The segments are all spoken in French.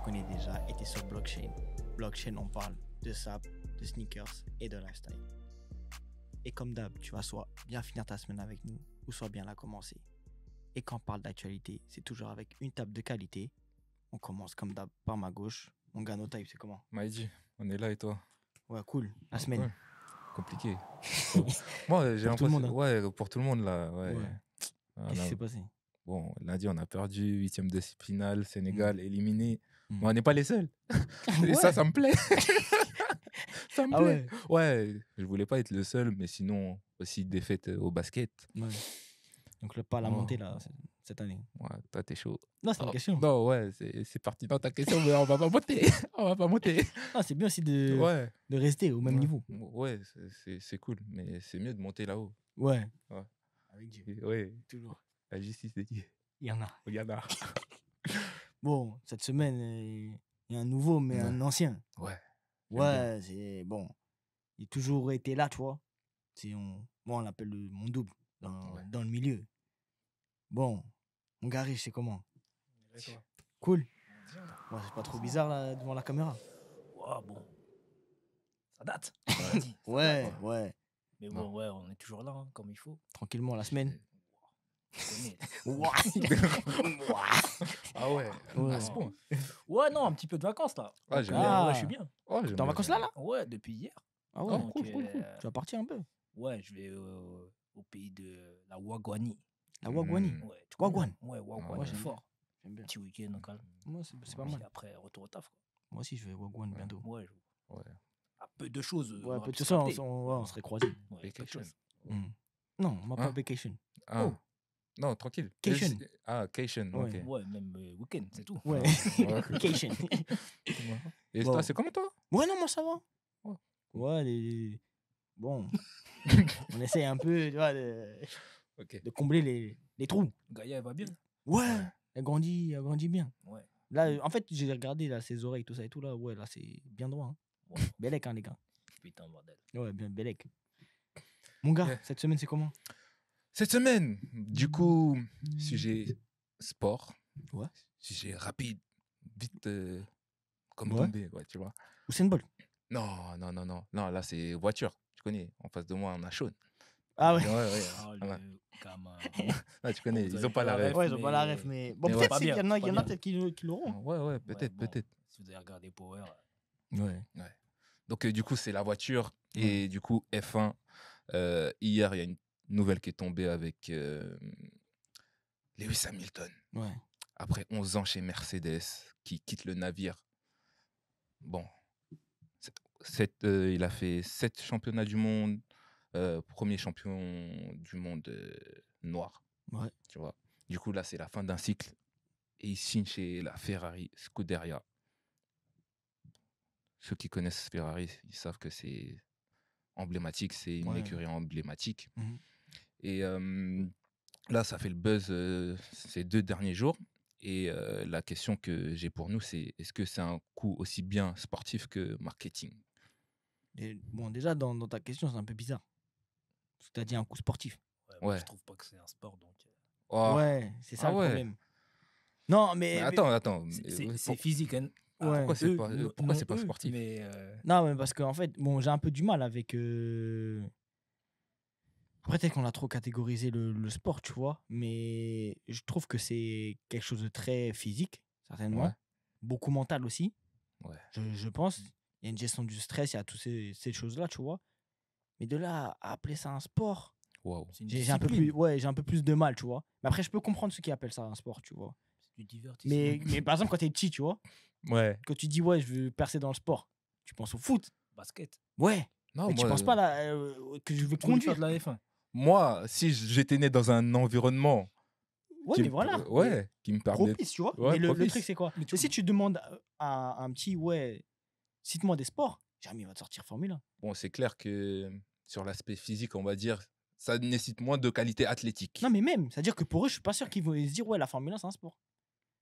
connais déjà, et tu es sur blockchain. Blockchain, on parle de sap, de sneakers et de lifestyle. Et comme d'hab, tu vas soit bien finir ta semaine avec nous, ou soit bien la commencer. Et quand on parle d'actualité, c'est toujours avec une table de qualité. On commence comme d'hab par ma gauche. Mon gars, no type, c'est comment? Maïdi, on est là et toi? Ouais, cool. La semaine. Cool. Compliqué. Moi, j'ai Pour tout le l'impression. monde, hein. Ouais, pour tout le monde là. Ouais. Ouais. Voilà. Qu'est-ce qui s'est passé? Bon, lundi, on a perdu, 8e de finale, Sénégal éliminé. Mm. Mais on n'est pas les seuls. Et Ouais. ça me plaît. Ça me Ah plaît. ouais. Ouais, je voulais pas être le seul, mais sinon, aussi défaite au basket. Ouais. Donc le pas à la montée là, cette année. Ouais, toi, t'es chaud. Non, c'est une question. Non, ouais, c'est pertinent ta question, mais on va pas monter. On va pas monter. Non, c'est bien aussi de Ouais. rester au même Ouais. niveau. Ouais, c'est cool, mais c'est mieux de monter là-haut. Ouais. Ouais. Avec Dieu. Ouais, Toujours. la justice de Dieu. Il y en a. Il y en a. Bon, cette semaine, il y a un nouveau, mais un ancien. Ouais. Ouais, c'est bon. Il a toujours été là, tu vois. Moi, on l'appelle mon double dans le milieu. Bon, mon gars riche, c'est comment? Cool. Ouais, c'est pas trop bizarre là devant la caméra. Ouais, bon. Ça date. Ouais, ouais. Mais bon, ouais, on est toujours là, hein, comme il faut. Tranquillement la semaine. On connaît. Ah ouais. Ouais. À ce point. Ouais, non, un petit peu de vacances là. Ah, j'aime bien. Ouais, je suis bien. Oh, T'es en vacances là? Ouais, depuis hier. Ah ouais, Donc, cool. Tu vas partir un peu. Ouais, je vais au pays de la Wagwani. La Wagwani. Ouais, tu Wagwan. Ouais, Wagwan, Ouais, c'est j'aime fort. J'aime bien. Petit week-end au calme. Moi, c'est pas Puis mal. après, retour au taf. Quoi. Moi aussi, je vais Wagwan bientôt. Ouais, Ouais. peu de choses. Ouais, on peu aura de pu ça, se capter. on serait croisés. Ouais, peu de Vacation. choses. Non, on m'a pas Hein? vacation. Ah. Oh. Non, tranquille. Cation. Cation, Ouais. ok. Ouais, même week-end, c'est tout. Ouais. Ouais. Vacation. Et Bon. toi, c'est comment toi? Ouais, non, moi ça va. Ouais. Ouais, bon. On essaye un peu, tu vois, de combler les trous. Gaïa, elle va bien. Ouais. Elle grandit bien. Ouais. Là, en fait, j'ai regardé là, ses oreilles, tout ça et tout là. Ouais, là, c'est bien droit. Hein. Ouais. Bellec, hein, les gars. Putain, bordel. Ouais, bien Bellec. Mon gars, Yeah. cette semaine, c'est comment? Cette semaine, du coup, sujet sport. Ouais. Sujet rapide, vite comme Ouais. tombé, ouais, tu vois. Usain Bolt. Non, là, c'est voiture. Tu connais, en face de moi, on a Sean. Ah ouais. Ouais. Ah, Voilà. le gamin. Ah, tu connais, Vous ils avez ont pas la pas la ref. Ouais, ils ont pas la ref, mais bon, Mais peut-être pas qu'il y bien, en a, pas il y en a bien. peut-être qui l'auront. Ouais, peut-être, bon, peut-être. Si vous avez regardé Power. Ouais. Donc, du coup, c'est la voiture. Et du coup, F1, hier, il y a une nouvelle qui est tombée avec Lewis Hamilton. Ouais. Après 11 ans chez Mercedes, qui quitte le navire. Bon, il a fait 7 championnats du monde, premier champion du monde noir. Ouais. Tu vois. Du coup, là, c'est la fin d'un cycle. Et il signe chez la Ferrari Scuderia. Ceux qui connaissent Ferrari, ils savent que c'est emblématique, c'est une écurie emblématique. Mhm. Et là, ça fait le buzz ces 2 derniers jours. Et la question que j'ai pour nous, c'est est-ce que c'est un coup aussi bien sportif que marketing? Et bon, déjà, dans ta question, c'est un peu bizarre. Parce que tu as dit un coup sportif. Moi, Ouais. je trouve pas que c'est un sport. Donc, Oh, Ouais, c'est ça Ah le ouais. problème. Non, mais mais. attends. c'est physique. Hein. Ouais. Pourquoi c'est pas, non, pourquoi c'est pas eux, sportif? Mais Non, mais parce qu'en fait, bon, j'ai un peu du mal avec. Après, peut-être qu'on a trop catégorisé le sport, tu vois. Mais je trouve que c'est quelque chose de très physique, certainement. Ouais. Beaucoup mental aussi. Ouais. Je pense. Il y a une gestion du stress, il y a toutes ces choses-là, tu vois. Mais de là à appeler ça un sport, Waouh. c'est une j'ai un peu discipline. plus, j'ai un peu plus de mal, tu vois. Mais après, je peux comprendre ceux qui appellent ça un sport, tu vois. C'est du divertissement. Mais par exemple, quand t'es petit, tu vois, Ouais. quand tu dis, ouais, je veux percer dans le sport, tu penses au foot. Basket. Ouais. Non, Mais tu penses pas là, que je veux Tu voulais faire conduire. de la F1. Moi, si j'étais né dans un environnement Ouais, qui mais me- voilà. ouais, qui me permet. Propice, tu vois. Ouais, mais le propice. truc, c'est quoi? Mais C'est si tu demandes à un petit, ouais, cite-moi des sports, jamais il va te sortir Formule 1. Bon, c'est clair que sur l'aspect physique, on va dire, ça nécessite moins de qualité athlétique. Non, mais même, c'est-à-dire que pour eux, je suis pas sûr qu'ils vont se dire, ouais, la Formule 1, c'est un sport.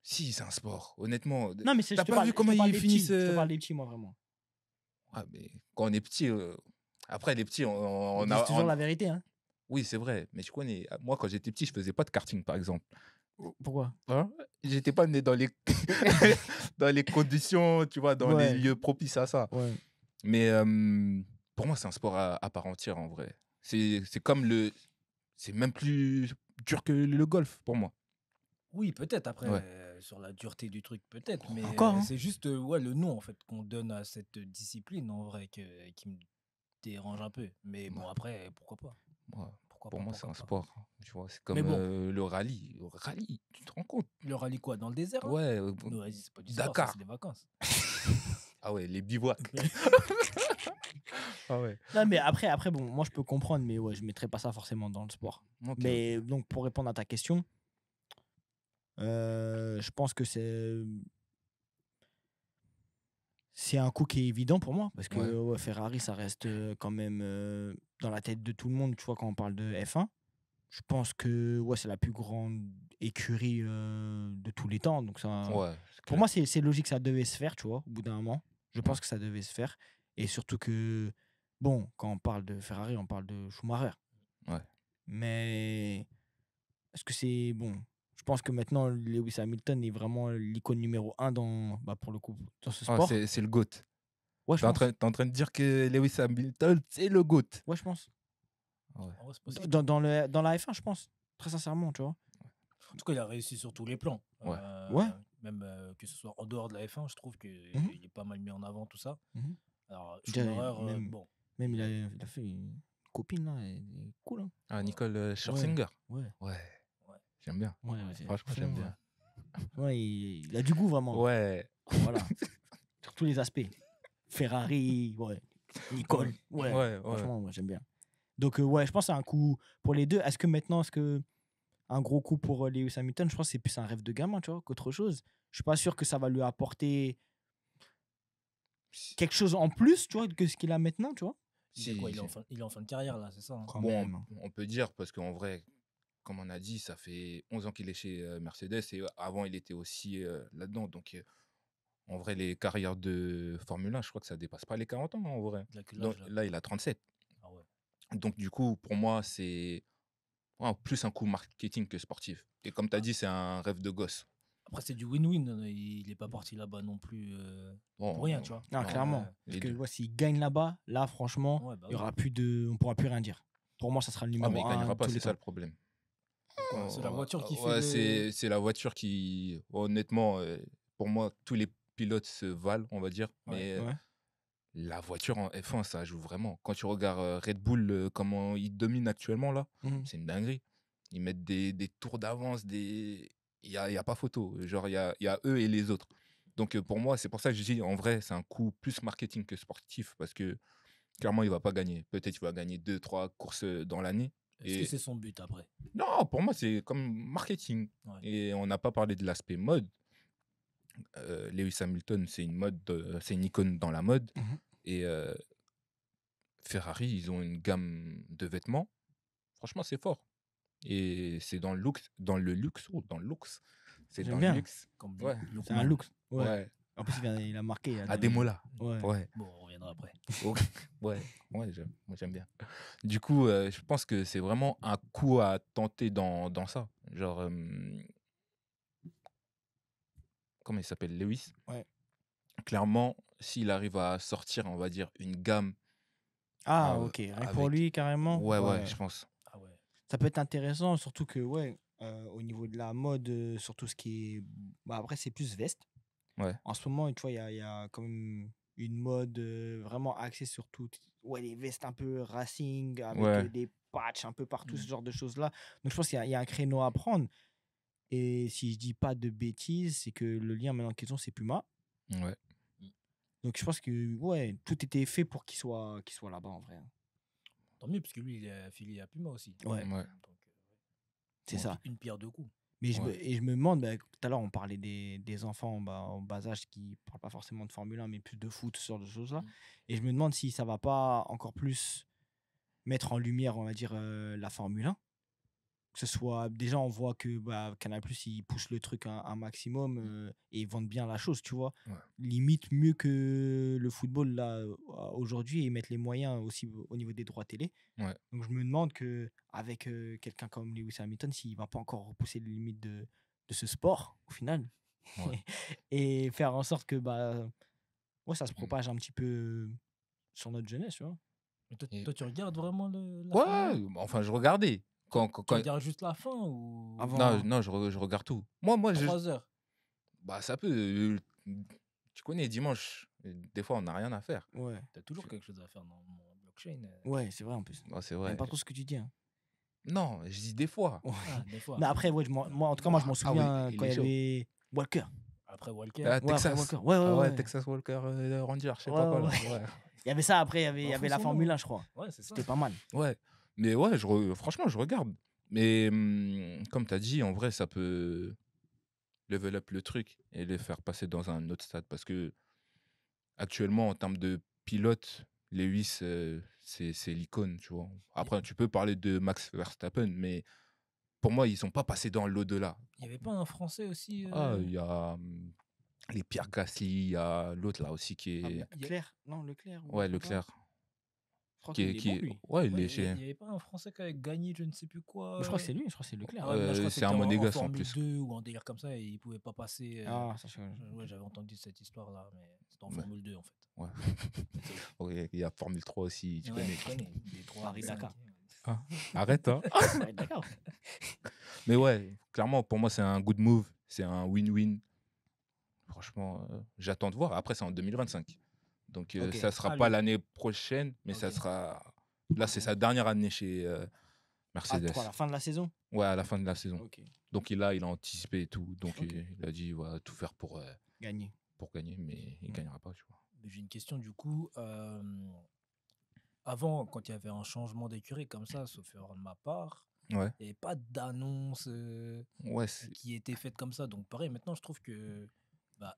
Si, c'est un sport, honnêtement. Non, mais c'est, T'as pas vu comment je te parle ils des finissent, petits. Je te parle des petits, moi, vraiment. Ouais, mais quand on est petit, après les petits, on Ils disent toujours la vérité, hein. Oui, c'est vrai, mais tu connais, moi quand j'étais petit, je faisais pas de karting par exemple. Pourquoi? Hein? J'étais pas né dans les dans les conditions, tu vois, dans les Ouais, lieux propices à ça. ouais. Mais pour moi, c'est un sport à part entière, en vrai. C'est comme c'est même plus dur que le golf, pour moi. Oui, peut-être après, Ouais. sur la dureté du truc, peut-être, mais Encore, hein. c'est juste ouais, le nom en fait qu'on donne à cette discipline en vrai qui me dérange un peu. Mais bon, Ouais. après, pourquoi pas? Ouais. Pourquoi Pour pas, moi, c'est pourquoi un pas. sport, hein. Tu vois, c'est Mais comme bon, le rallye. Le rallye, tu te rends compte? le rallye quoi, dans le désert là? Ouais, Non, vas-y, c'est pas du sport, ça, Dakar. c'est des vacances. Ah ouais, les bivouacs. Ah ouais. Non, mais après, bon, moi, je peux comprendre, mais ouais, je mettrais pas ça forcément dans le sport. Ok, Mais ok. donc, pour répondre à ta question, je pense que c'est un coup qui est évident pour moi parce que Ouais. ouais, Ferrari, ça reste quand même dans la tête de tout le monde, tu vois, quand on parle de F1. Je pense que ouais, c'est la plus grande écurie de tous les temps. Donc ça, Ouais, c'est pour clair. moi, c'est logique, ça devait se faire, tu vois, au bout d'un moment. Je pense Ouais. que ça devait se faire. Et surtout que, bon, quand on parle de Ferrari, on parle de Schumacher. Ouais. Mais est-ce que c'est bon? Je pense que maintenant, Lewis Hamilton est vraiment l'icône numéro un dans, bah, pour le coup, dans ce Ah, sport. c'est le GOAT. Ouais, je pense. T'es en train de dire que Lewis Hamilton, c'est le GOAT. Ouais, je pense. Ah ouais. En vrai, c'est possible. Dans la F1, je pense. Très sincèrement, tu vois. En tout cas, il a réussi sur tous les plans. Ouais. Ouais. Même que ce soit en dehors de la F1, je trouve qu'il Mhm, est pas mal mis en avant, tout ça. mhm. Alors, Déjà, Schumacher, même, bon, même il a, il a fait une copine, là. Elle est cool, hein. Ah, Nicole Ouais, Scherzinger. ouais, Ouais, ouais, j'aime bien. ouais, ouais. Franchement, j'aime franchement, bien. ouais, il a du goût, vraiment. Ouais. Voilà. Sur tous les aspects. Ferrari, ouais. Nicole, Ouais, ouais. ouais, ouais. Franchement, moi, j'aime bien. Donc, ouais, je pense que c'est un coup pour les deux. Est-ce que un gros coup pour Lewis Hamilton, je pense que c'est plus un rêve de gamin, tu vois, qu'autre chose. Je suis pas sûr que ça va lui apporter Si, quelque chose en plus, tu vois, que ce qu'il a maintenant, tu vois. Il est quoi? si. Il est en fin de carrière, là, c'est ça, hein? Quand Bon, même. on peut dire, parce qu'en vrai, comme on a dit, ça fait 11 ans qu'il est chez Mercedes et avant, il était aussi là-dedans. Donc, en vrai, les carrières de Formule 1, je crois que ça dépasse pas les 40 ans, en vrai. Il a quel Donc, âge, là? là, il a 37. Ah ouais. Donc, du coup, pour moi, c'est plus un coup marketing que sportif. Et comme tu as Ah, dit, c'est un rêve de gosse. après, c'est du win-win. Il est pas parti là-bas non plus pour rien, Bon, tu vois. Ah, non, clairement. Parce les que deux. ouais, s'il gagne là-bas, là, franchement, Ouais, bah il y oui. aura plus de, on pourra plus rien dire. Pour moi, ça sera le Ah, mais numéro il un gagnera de pas, tous c'est les ça temps. le problème. Pourquoi? C'est la voiture qui fait Ouais, le. c'est la voiture qui, honnêtement, pour moi, tous les pilotes se valent, on va dire. Ouais. Mais Ouais. la voiture en F1, ça joue vraiment. Quand tu regardes Red Bull, comment ils dominent actuellement, là, Mhm. c'est une dinguerie. Ils mettent des tours d'avance, il y a pas photo. Genre, il y a eux et les autres. Donc, pour moi, c'est pour ça que je dis, en vrai, c'est un coup plus marketing que sportif, parce que clairement, il va pas gagner. Peut-être qu'il va gagner 2, 3 courses dans l'année. Est-ce que Et c'est son but après? non, pour moi, c'est comme marketing. Ouais. Et on n'a pas parlé de l'aspect mode. Lewis Hamilton, c'est une icône dans la mode. Mhm. Et Ferrari, ils ont une gamme de vêtements. Franchement, c'est fort. Et c'est dans le luxe ou dans le luxe. C'est J'aime dans le bien. luxe. Comme Ouais, C'est un Lookman. look. Ouais. ouais. En plus, il a marqué. Il a donné- Ademola. Ouais. Ouais, Bon, on reviendra après. ok, ouais, ouais, moi j'aime bien. Du coup, je pense que c'est vraiment un coup à tenter dans ça. Genre, comment il s'appelle? Lewis. Ouais. Clairement, s'il arrive à sortir, on va dire, une gamme Ah, ok. Rien que pour avec. lui, carrément. Ouais, ouais, Ouais. je pense. Ah ouais. Ça peut être intéressant, surtout que, ouais, au niveau de la mode, surtout ce qui est. Bah, après, c'est plus veste. Ouais, En ce moment, tu vois, il y a quand même une mode vraiment axée sur tout. Ouais, les vestes un peu racing, avec ouais, des patchs un peu partout, ce Mm. genre de choses-là. Donc, je pense qu'il y a un créneau à prendre. Et si je dis pas de bêtises, c'est que le lien maintenant en question, c'est Puma. ouais. Donc, je pense que, ouais, tout était fait pour qu'il soit là-bas, en vrai. Tant mieux, parce que lui, il est affilié à Puma aussi. Ouais, Ouais, Donc, c'est ça. une pierre deux coups. Mais ouais. je me demande, bah, tout à l'heure, on parlait des enfants bah, en bas âge qui ne parlent pas forcément de Formule 1, mais plus de foot, ce genre de choses-là. Mm. Et je me demande si ça va pas encore plus mettre en lumière, on va dire, la Formule 1. Que ce soit, déjà, on voit que bah, Canal+, ils poussent le truc un maximum et ils vendent bien la chose, tu vois. Ouais. Limite mieux que le football, là, aujourd'hui, et mettre les moyens aussi au niveau des droits télé. Ouais. Donc, je me demande que avec quelqu'un comme Lewis Hamilton, s'il va pas encore repousser les limites de ce sport, au final. Ouais. Et faire en sorte que ça se propage un petit peu sur notre jeunesse, tu vois. Mais toi, Et- toi, tu regardes vraiment la Formule 1? Ouais, enfin, je regardais. Tu regardes juste la fin ou Avant- Non, non, je regarde tout. Moi, 3 heures? bah, ça peut. Tu connais, dimanche, des fois, on n'a rien à faire. Ouais, T'as toujours quelque chose à faire dans mon blockchain. ouais, c'est vrai en plus. Ouais, c'est J'aime vrai. pas trop ce que tu dis. Hein. Non, je dis des fois. Ouais. Ah, des fois. Mais après, ouais, moi, en tout cas, moi, je m'en Ah oui, souviens il quand est il y chaud. avait Walker. Après Walker. Ah, Ouais, après Texas. Walker. Ouais, ouais, Ah ouais, ouais. Texas Walker Ranger, je sais Ouais, pas quoi là. ouais. Ouais. Il y avait ça, après, il y avait la Fonce Formule son 1, je crois. Ouais, c'est ça. C'était pas mal. Ouais. Mais ouais, franchement, je regarde. Mais comme tu as dit, en vrai, ça peut level up le truc et les faire passer dans un autre stade. Parce que actuellement, en termes de pilote, Lewis, c'est l'icône, tu vois. Après, tu peux parler de Max Verstappen, mais pour moi, ils sont pas passés dans l'au-delà. Il n'y avait pas un Français aussi Ah, il y a les Pierre Gasly, il y a l'autre là aussi qui Ah, est. il y a- Leclerc. Non, Leclerc. ou Ouais, un truc comme ça. Leclerc. Je crois Qui qu'il est, est qui bon, est- lui. Ouais, il Ouais, est il chez. n'y avait pas un Français qui avait gagné je ne sais plus quoi. Mais je crois que c'est lui, je crois que c'est Leclerc. Ouais, mais là, je crois que c'est c'était un en monégasque en Formule plus. 2 ou un délire comme ça et il pouvait pas passer. Ah, ça, je... Ouais, j'avais entendu cette histoire-là, mais c'était en Ouais. Formule 2 en fait. Ouais. Ouais, il y a Formule 3 aussi, tu Ouais, connais. je connais. Des 3, Paris-Dakar. Ah, arrête, hein. Ouais, d'accord. Mais ouais, clairement, pour moi, c'est un good move. C'est un win-win. Franchement, j'attends de voir. Après, c'est en 2025. Donc, Ok. ça sera Ah, pas lui. l'année prochaine, mais ça Ok. sera. Là, c'est sa dernière année chez Ah, Mercedes. quoi, à la fin de la saison. Ouais, à la fin de la saison. Ok. Donc, il a anticipé et tout. Donc, Ok. il a dit, il va tout faire pour Gagné. gagner, mais il Ouais. gagnera pas, tu vois. Mais j'ai une question du coup. Avant, quand il y avait un changement d'écurie comme ça, sauf erreur de ma part, Ouais. il n'y avait pas d'annonce Ouais, qui était faite comme ça. Donc pareil, maintenant je trouve que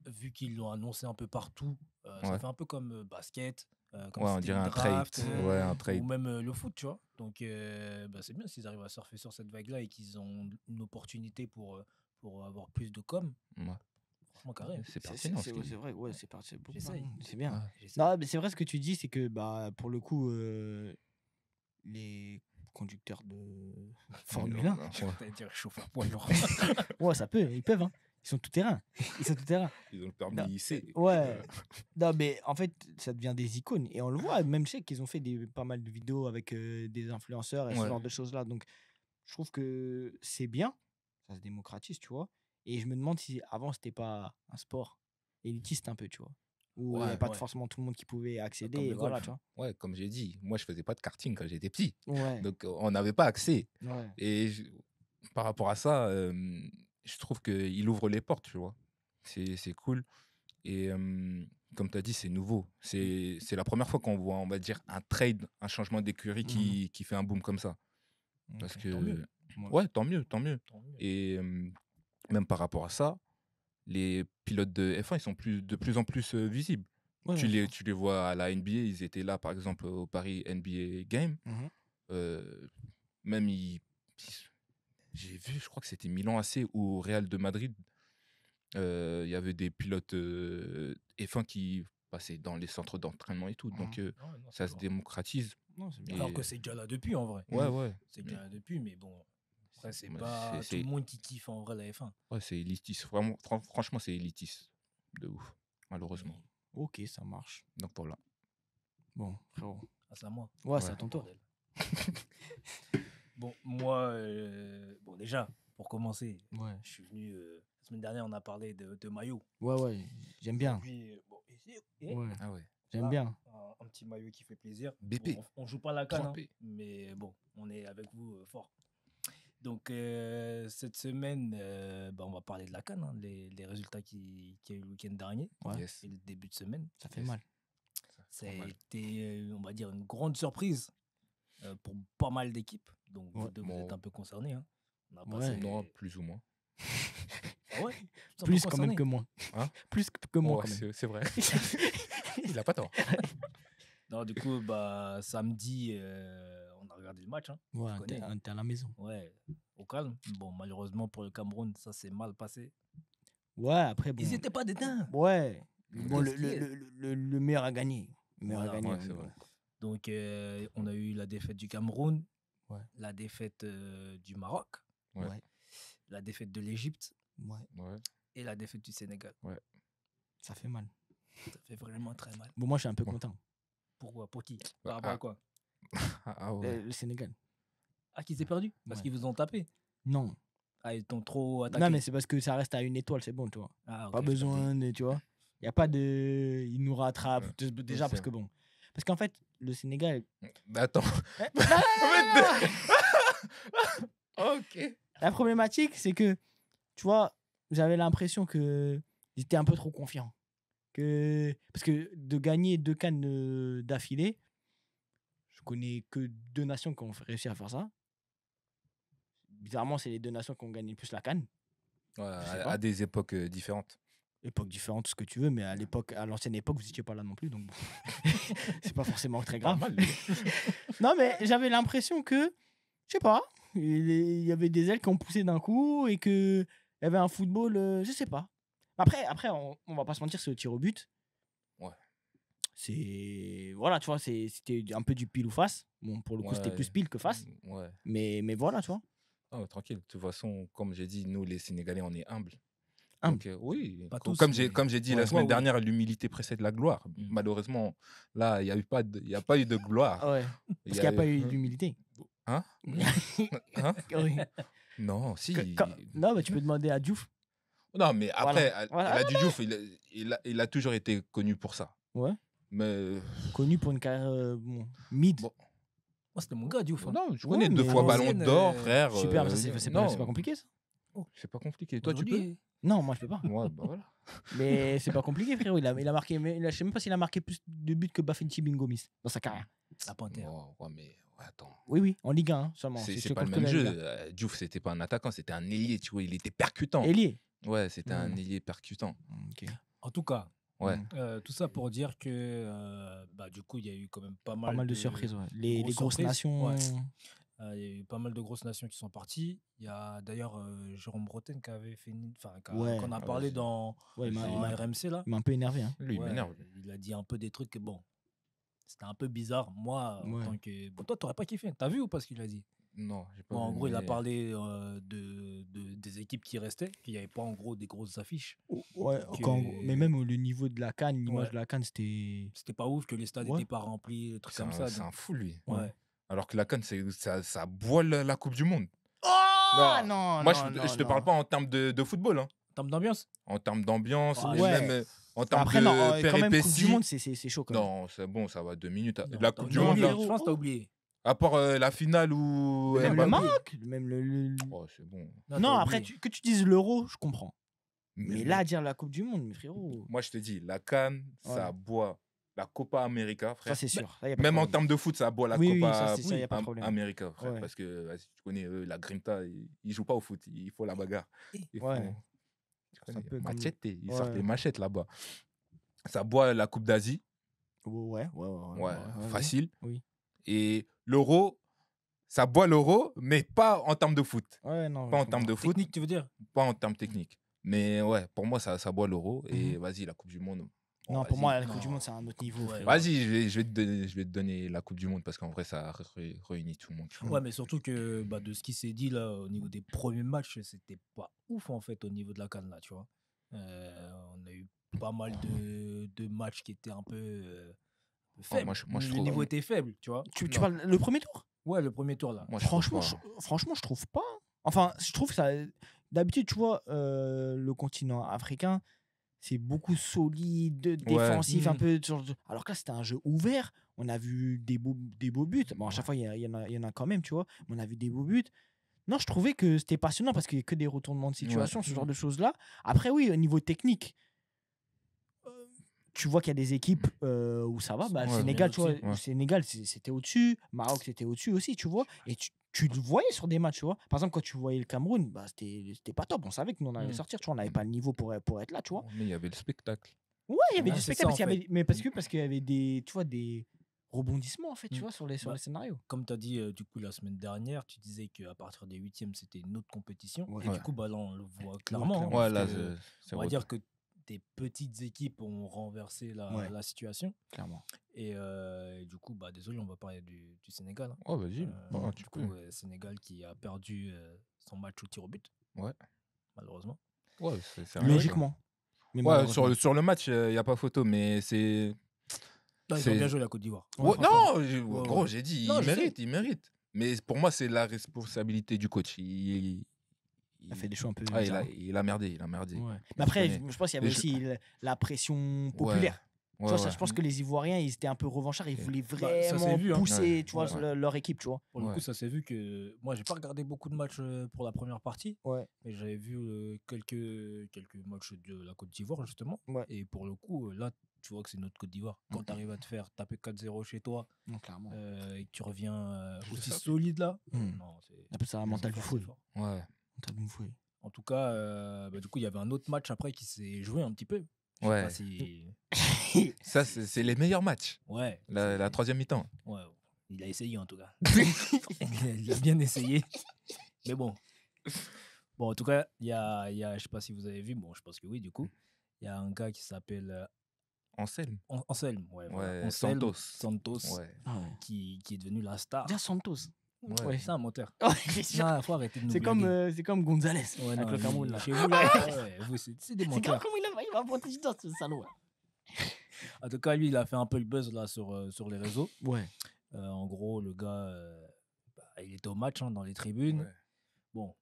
vu qu'ils l'ont annoncé un peu partout, ça Ouais. fait un peu comme basket, comme Ouais, on c'était dirait une un trade. draft, Ouais, un ou trade. même le foot, tu vois. Donc c'est bien s'ils arrivent à surfer sur cette vague-là et qu'ils ont une opportunité pour avoir plus de com. Ouais. Franchement, carré. C'est pertinent. ce qu'il dit. C'est vrai, ouais, c'est parti. J'essaye. C'est bien. Ouais. J'essaie. Non, mais c'est vrai ce que tu dis, c'est que pour le coup, les conducteurs de Formule 1, Ouais. T'allais dire chauffeur poids lourd. ouais, ça peut, ils peuvent, hein. Ils sont tout terrain. Ils sont tout terrain. Ils ont le Non, permis C. Ouais. Non, mais en fait, ça devient des icônes. Et on le voit, même je sais qu'ils ont fait pas mal de vidéos avec des influenceurs et ce Ouais. genre de choses-là. Donc, je trouve que c'est bien. Ça se démocratise, tu vois. Et je me demande si avant, c'était pas un sport élitiste un peu, tu vois. Où il n'y avait Ouais, pas ouais. forcément tout le monde qui pouvait accéder. Comme Et le voilà, golf. tu vois. Ouais, comme j'ai dit, moi je faisais pas de karting quand j'étais petit. Ouais. Donc on n'avait pas accès. Ouais. Et par rapport à ça, je trouve qu'il ouvre les portes, tu vois. C'est cool. Et comme tu as dit, c'est nouveau. C'est la première fois qu'on voit, on va dire, un trade, un changement d'écurie qui fait un boom comme ça. Parce Ok. que. Tant mieux. Ouais, tant mieux, tant mieux. Tant mieux. Et même par rapport à ça, les pilotes de F1, ils sont de plus en plus visibles. Ouais, tu ouais, les vois à la NBA, ils étaient là, par exemple, au Paris NBA Game. Mhm. Même, j'ai vu, je crois que c'était Milan AC ou Real de Madrid. Il y avait des pilotes F1 qui passaient dans les centres d'entraînement et tout. Donc, Ouais, non, ça c'est se vrai. démocratise. Non, c'est bien. Alors Et- que c'est déjà là depuis en vrai. Ouais, ouais. C'est déjà là depuis, mais bon. Après, c'est Mais pas c'est- tout le monde qui kiffe en vrai la F1. Ouais, c'est élitiste. Vraiment, franchement, c'est élitiste. De ouf, malheureusement. Ok, ça marche. Donc, voilà. Bon, frérot. Ah, c'est à moi. Ouais, c'est à ton tour. Bordel. Bon, moi, bon, déjà, pour commencer, Ouais. je suis venu. La semaine dernière, on a parlé de maillot. Ouais, ouais, j'aime bien. Et puis, bon, ici, et Ouais, Ah ouais. j'aime là, bien. un petit maillot qui fait plaisir. BP. Bon, on joue pas la canne, hein, 3P. mais bon, on est avec vous fort. Donc, cette semaine, on va parler de la canne, hein, les résultats qu'il y a eu le week-end dernier Ouais. Yes. et le début de semaine. Ça fait Yes. mal. Ça Pas a mal. été, on va dire, une grande surprise pour pas mal d'équipes. Donc, Ouais. vous deux, vous Bon. être un peu concernés. Hein. On a Ouais. passé... Non, plus ou moins. Ah ouais, vous êtes un peu Plus quand même concernés. que moi. Hein Plus que moi, Ouais, quand même. c'est vrai. Il a pas tort. Non, du coup, samedi, on a regardé le match. Hein. Ouais, tu connais. t'es à la maison. Ouais, au calme. Bon, malheureusement pour le Cameroun, ça s'est mal passé. Ouais, après, bon. Ils étaient pas dedans. Ouais. Bon, Qu'est-ce qu'il y a le meilleur a gagné. Le meilleur Voilà. a gagné. Ouais, c'est vrai. Donc, on a eu la défaite du Cameroun, Ouais. la défaite du Maroc, Ouais. Ouais. la défaite de l'Égypte Ouais, Ouais. et la défaite du Sénégal. ça fait mal. Ça fait vraiment très mal. Bon, moi, je suis un peu Ouais. content. Pourquoi? Pour qui? Par rapport à quoi? Ah ouais. Le Sénégal. Ah, qu'ils aient perdu? Parce Ouais. qu'ils vous ont tapé? Non. Ah, ils t'ont trop attaqué? Non, mais c'est parce que ça reste à une étoile, c'est bon, tu vois. Ah, ok, Pas j'ai capté. besoin de, tu vois. Il n'y a pas de. Ils nous rattrapent. Ouais. Déjà, c'est parce que bon. Parce qu'en fait, le Sénégal. Attends. Non, non, non, non. Ok. La problématique, c'est que, tu vois, j'avais l'impression que j'étais un peu trop confiant. Parce que de gagner 2 CAN d'affilée, je connais que 2 nations qui ont réussi à faire ça. Bizarrement, c'est les 2 nations qui ont gagné le plus la CAN. Ouais, Je sais à pas. des époques différentes. Époque différente, tout ce que tu veux, mais à l'ancienne époque, vous n'étiez pas là non plus, donc bon. C'est pas forcément très grave. Normal. Non, mais j'avais l'impression que, je sais pas, il y avait des ailes qui ont poussé d'un coup et qu'il y avait un football, je sais pas. Après on va pas se mentir, c'est au tir au but. Ouais. C'est. Voilà, tu vois, c'était un peu du pile ou face. Bon, pour le coup, c'était Ouais. plus pile que face. Ouais. Mais voilà, tu vois. Ah, tranquille. De toute façon, comme j'ai dit, nous, les Sénégalais, on est humbles. Humble. Donc, oui, Pas co- tous, comme mais- j'ai dit Ouais. la semaine Ouais, dernière, l'humilité précède la gloire. Mm. Malheureusement, là, il n'y a pas eu de gloire. Ouais. Parce qu'il n'y a pas eu d'humilité. Hein? Hein? Oui. Non, si. Non, mais tu peux demander à Diouf. Non, mais après, Voilà. El Hadji Diouf, il a toujours été connu pour ça. Ouais. Mais Connu pour une carrière mid. bon, Oh, c'était mon gars, Diouf. hein. non, je Ouais, connais 2 mais fois l'ancienne, Ballon d'Or, frère. Super, ça, c'est non, pas compliqué, ça. c'est pas compliqué. Toi, tu peux? Aujourd'hui, Non, moi, je peux pas. Ouais, bah voilà. Mais c'est pas compliqué, frérot. Il a marqué. Je sais même pas s'il a marqué plus de buts que Baféti Bingomis dans sa carrière. la Panthère. Ouais, mais ouais, attends. Oui, en Ligue 1 seulement. C'est pas le même jeu. Diouf, c'était pas un attaquant, c'était un ailier, tu vois. Il était percutant. Ailier. Ouais, c'était un Ouais. ailier percutant. Ok. En tout cas, Ouais. tout ça pour dire que du coup, il y a eu quand même pas Pas mal de surprises, ouais. Les grosses surprises. nations. Ouais. Il y a eu pas mal de grosses nations qui sont parties. Il y a d'ailleurs Jérôme Bretagne qui avait fait Ouais. qu'on a parlé c'est- dans Ouais, dans RMC là. il m'a un peu énervé. Hein. Lui, il Ouais, m'énerve. il a dit un peu des trucs que bon, c'était un peu bizarre. Moi, en Ouais. tant que. Bon, toi, t'aurais pas kiffé. T'as vu ou pas ce qu'il a dit? Non, j'ai pas Bon, en vu, gros, il a mais- parlé des équipes qui restaient, qu'il n'y avait pas en gros des grosses affiches. Ouais, Que- mais même le niveau de la CAN, l'image Ouais. de la CAN, c'était. C'était pas ouf que les stades Ouais. n'étaient pas remplis, des trucs C'est comme un, ça. c'est un fou, lui. Ouais. Alors que la CAN, ça boit la Coupe du Monde. Oh Non, non, Moi, non, je te non. parle pas en termes de football, hein. En termes d'ambiance? En termes d'ambiance, Ah, et ouais. même en termes Après, de non, quand même, Coupe péripéties. du Monde, c'est chaud quand même. Non, c'est bon, ça va 2 minutes. Non, La t'as Coupe du oublié, Monde, là, frérot. je pense que t'as oublié. à part la finale où Même Mbappé. le Maroc, même Oh, c'est bon. t'as Non, après, oublié. que tu dises l'euro, je comprends. Mais Mais là, dire la Coupe du Monde, mais frérot, moi, je te dis, la CAN, ça Ouais. boit la Copa América, ça frère. c'est sûr. Ça, y a pas de Même en problème. termes de foot, ça boit la Oui, oui, Copa ça, c'est ça, y a pas de problème. América, frère. Ouais. Parce que vas-y, tu connais, la Grinta, ils jouent pas au foot, il faut la bagarre. Il Ouais. faut- tu connais, un peu comme- machete, ils Ouais. sortent les machettes là-bas. Ça boit la Coupe d'Asie, Ouais. facile. Oui. Et l'euro, ça boit l'euro, mais pas en termes de foot. Ouais, non. Pas je en termes de comprends. foot, Technique, tu veux dire? pas en termes techniques. Mais ouais, pour moi, ça boit l'euro. Et Mhm. vas-y, la Coupe du Monde. bon, Non, pour vas-y. moi, la Coupe Non. du Monde, c'est un autre niveau. Ouais. frérot. Vas-y, je vais te donner la Coupe du Monde parce qu'en vrai, ça réunit tout le monde. tu vois. Ouais, mais surtout que de ce qui s'est dit là au niveau des premiers matchs, c'était pas ouf en fait au niveau de la CAN là, tu vois. On a eu pas mal de matchs qui étaient un peu faibles. moi, je Le trouve- niveau était faible, tu vois. Tu Non. parles le premier tour? Ouais, le premier tour là. Moi, je trouve Franchement, pas. franchement, je trouve pas. Enfin, je trouve que ça. D'habitude, tu vois, le continent africain, c'est beaucoup solide, défensif, un Mm. peu. Alors que là, c'était un jeu ouvert. On a vu des beaux buts. Bon, à chaque fois, il y en a quand même, tu vois. Mais on a vu des beaux buts. Non, je trouvais que c'était passionnant parce qu'il n'y a que des retournements de situation, ce genre de choses-là. Après, oui, au niveau technique, tu vois qu'il y a des équipes où ça va. Bah, le Ouais. Sénégal, tu vois, Ouais. le Sénégal, c'était au-dessus. Maroc, c'était au-dessus aussi, tu vois. Et tu le voyais sur des matchs, tu vois. Par exemple, quand tu voyais le Cameroun, bah, c'était pas top. On savait que nous, on allait Mm. sortir, tu vois. On n'avait pas le niveau pour être là, tu vois. Mais il y avait le spectacle. Ouais, il y avait Ouais, du c'est spectacle. ça, en parce qu'il y avait- fait. mais parce qu'il y avait des, tu vois, des rebondissements, en fait, tu vois, sur les scénarios. Comme tu as dit du coup la semaine dernière, tu disais qu'à partir des huitièmes, c'était une autre compétition. Ouais. Et Ouais. du coup, là, on le voit clairement. hein, clairement. Ouais, parce là, que c'est on va autre. dire que des petites équipes ont renversé Ouais. la situation. Clairement. Et du coup, désolé, on va parler du Sénégal. hein. Oh, vas-y. Euh, Tu du peux. coup, Sénégal qui a perdu son match au tir au but. Ouais. Malheureusement. Ouais, c'est rien. Logiquement. Mais Ouais, malheureusement. sur le match, il n'y a pas photo, mais c'est. Non, ils ont C'est- bien joué la Côte d'Ivoire. Ouais, Ouais, franchement. non, Ouais, gros, ouais. j'ai dit, Non, il je sais. mérite, il mérite. Mais pour moi, c'est la responsabilité du coach. Il a fait des choix un peu Ouais, bizarres. il a merdé, il a merdé. Ouais. Tu Mais après, connais. je pense qu'il y Les avait jeux- aussi la pression Ouais, populaire. Tu ouais, vois, ça, ouais. je pense que les Ivoiriens, ils étaient un peu revanchards. Ils Ok. voulaient Bah, ça s'est vraiment vu, hein. pousser, Ouais, tu vois, ouais. leur équipe, tu vois. Pour le Ouais. coup, ça s'est vu que moi, j'ai pas regardé beaucoup de matchs pour la première partie, Ouais. mais j'avais vu quelques matchs de la Côte d'Ivoire, justement. Ouais. Et pour le coup, là, tu vois que c'est notre Côte d'Ivoire. Quand tu arrives à te faire taper 4-0 chez toi Non, clairement. et que tu reviens aussi ça. solide là, Hmm. non, c'est On appelle ça un mental du fort, foot. c'est fort. Ouais. Mental du foot. En tout cas, du coup, il y avait un autre match après qui s'est joué un petit peu. Je sais Ouais. pas si. Ça, c'est les meilleurs matchs. Ouais. La c'est- troisième mi-temps. Ouais, il a essayé en tout cas. Il a bien essayé. Mais bon. Bon, en tout cas, je sais pas si vous avez vu, bon, je pense que oui, du coup. Il y a un gars qui s'appelle Anselme. Anselme. Ouais, voilà. Ouais, Anselme Santos. Santos, Ouais. Ah ouais. qui est devenu la star. Déjà Santos. Ouais. C'est un menteur. Ouais, c'est sûr. Non, faut arrêter de nous C'est blaguer. comme Gonzalez Ouais, avec non, le Cameroun. Là. chez vous, là, ouais, vous, c'est des C'est menteurs. comme il va protéger dans ce salaud. Là. En tout cas, lui, il a fait un peu le buzz là sur les réseaux. Ouais. En gros, le gars, il était au match dans les tribunes. Ouais. Bon,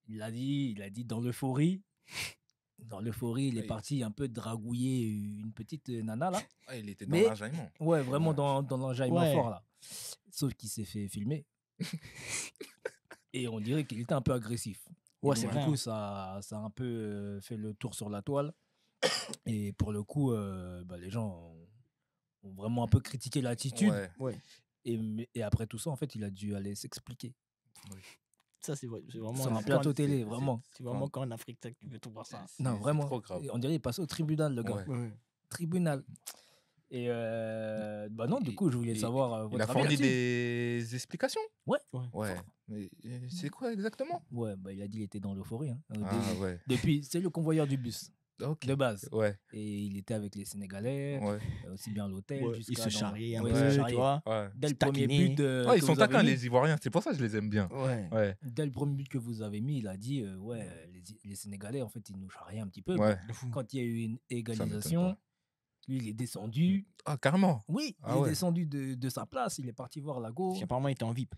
il a dit dans l'euphorie. Dans l'euphorie, il est Ouais. parti un peu dragouiller une petite nana là. Ouais, il était dans Mais- l'enjaillement. Ouais, vraiment Ouais. dans l'enjaillement Ouais. fort là. Sauf qu'il s'est fait filmer. Et on dirait qu'il était un peu agressif. Et Ouais, donc, c'est du vrai. coup, ça a un peu fait le tour sur la toile. Et pour le coup, les gens ont vraiment un peu critiqué l'attitude. Ouais. Ouais. Et après tout ça, en fait, il a dû aller s'expliquer. Ça, c'est vrai. C'est vraiment Sur un quand- plateau télé, vraiment. C'est vraiment quand en Afrique, que tu peux tout voir ça. Non, C'est vraiment. trop grave. Et on dirait qu'il passait au tribunal, le gars. Ouais. Ouais. Tribunal. Et non, du coup, je voulais savoir Il votre a avis fourni là-dessus. des explications. Ouais. Ouais. Mais c'est quoi exactement? Ouais, il a dit qu'il était dans l'euphorie. Hein. Ah ouais. Depuis, c'est le convoyeur du bus, Ok. de base. Ouais. Et il était avec les Sénégalais, Ouais. aussi bien à l'hôtel. Ouais, jusqu'à il se dans- charriait un Ouais, peu, il se tu charriait. vois. Ouais. Dès le se premier taquiner. but, Ouais, ils que sont vous avez taquins, mis, les Ivoiriens. C'est pour ça que je les aime bien. Ouais. Ouais. dès le premier but que vous avez mis, il a dit les Sénégalais, en fait, ils nous charriaient un petit peu. Ouais. De fou. Quand il y a eu une m'étonne égalisation, pas. lui, il est descendu. Ah, carrément. Oui, Ah il est ouais. descendu de sa place. Il est parti voir Lago. Parce qu'apparemment, il était en VIP.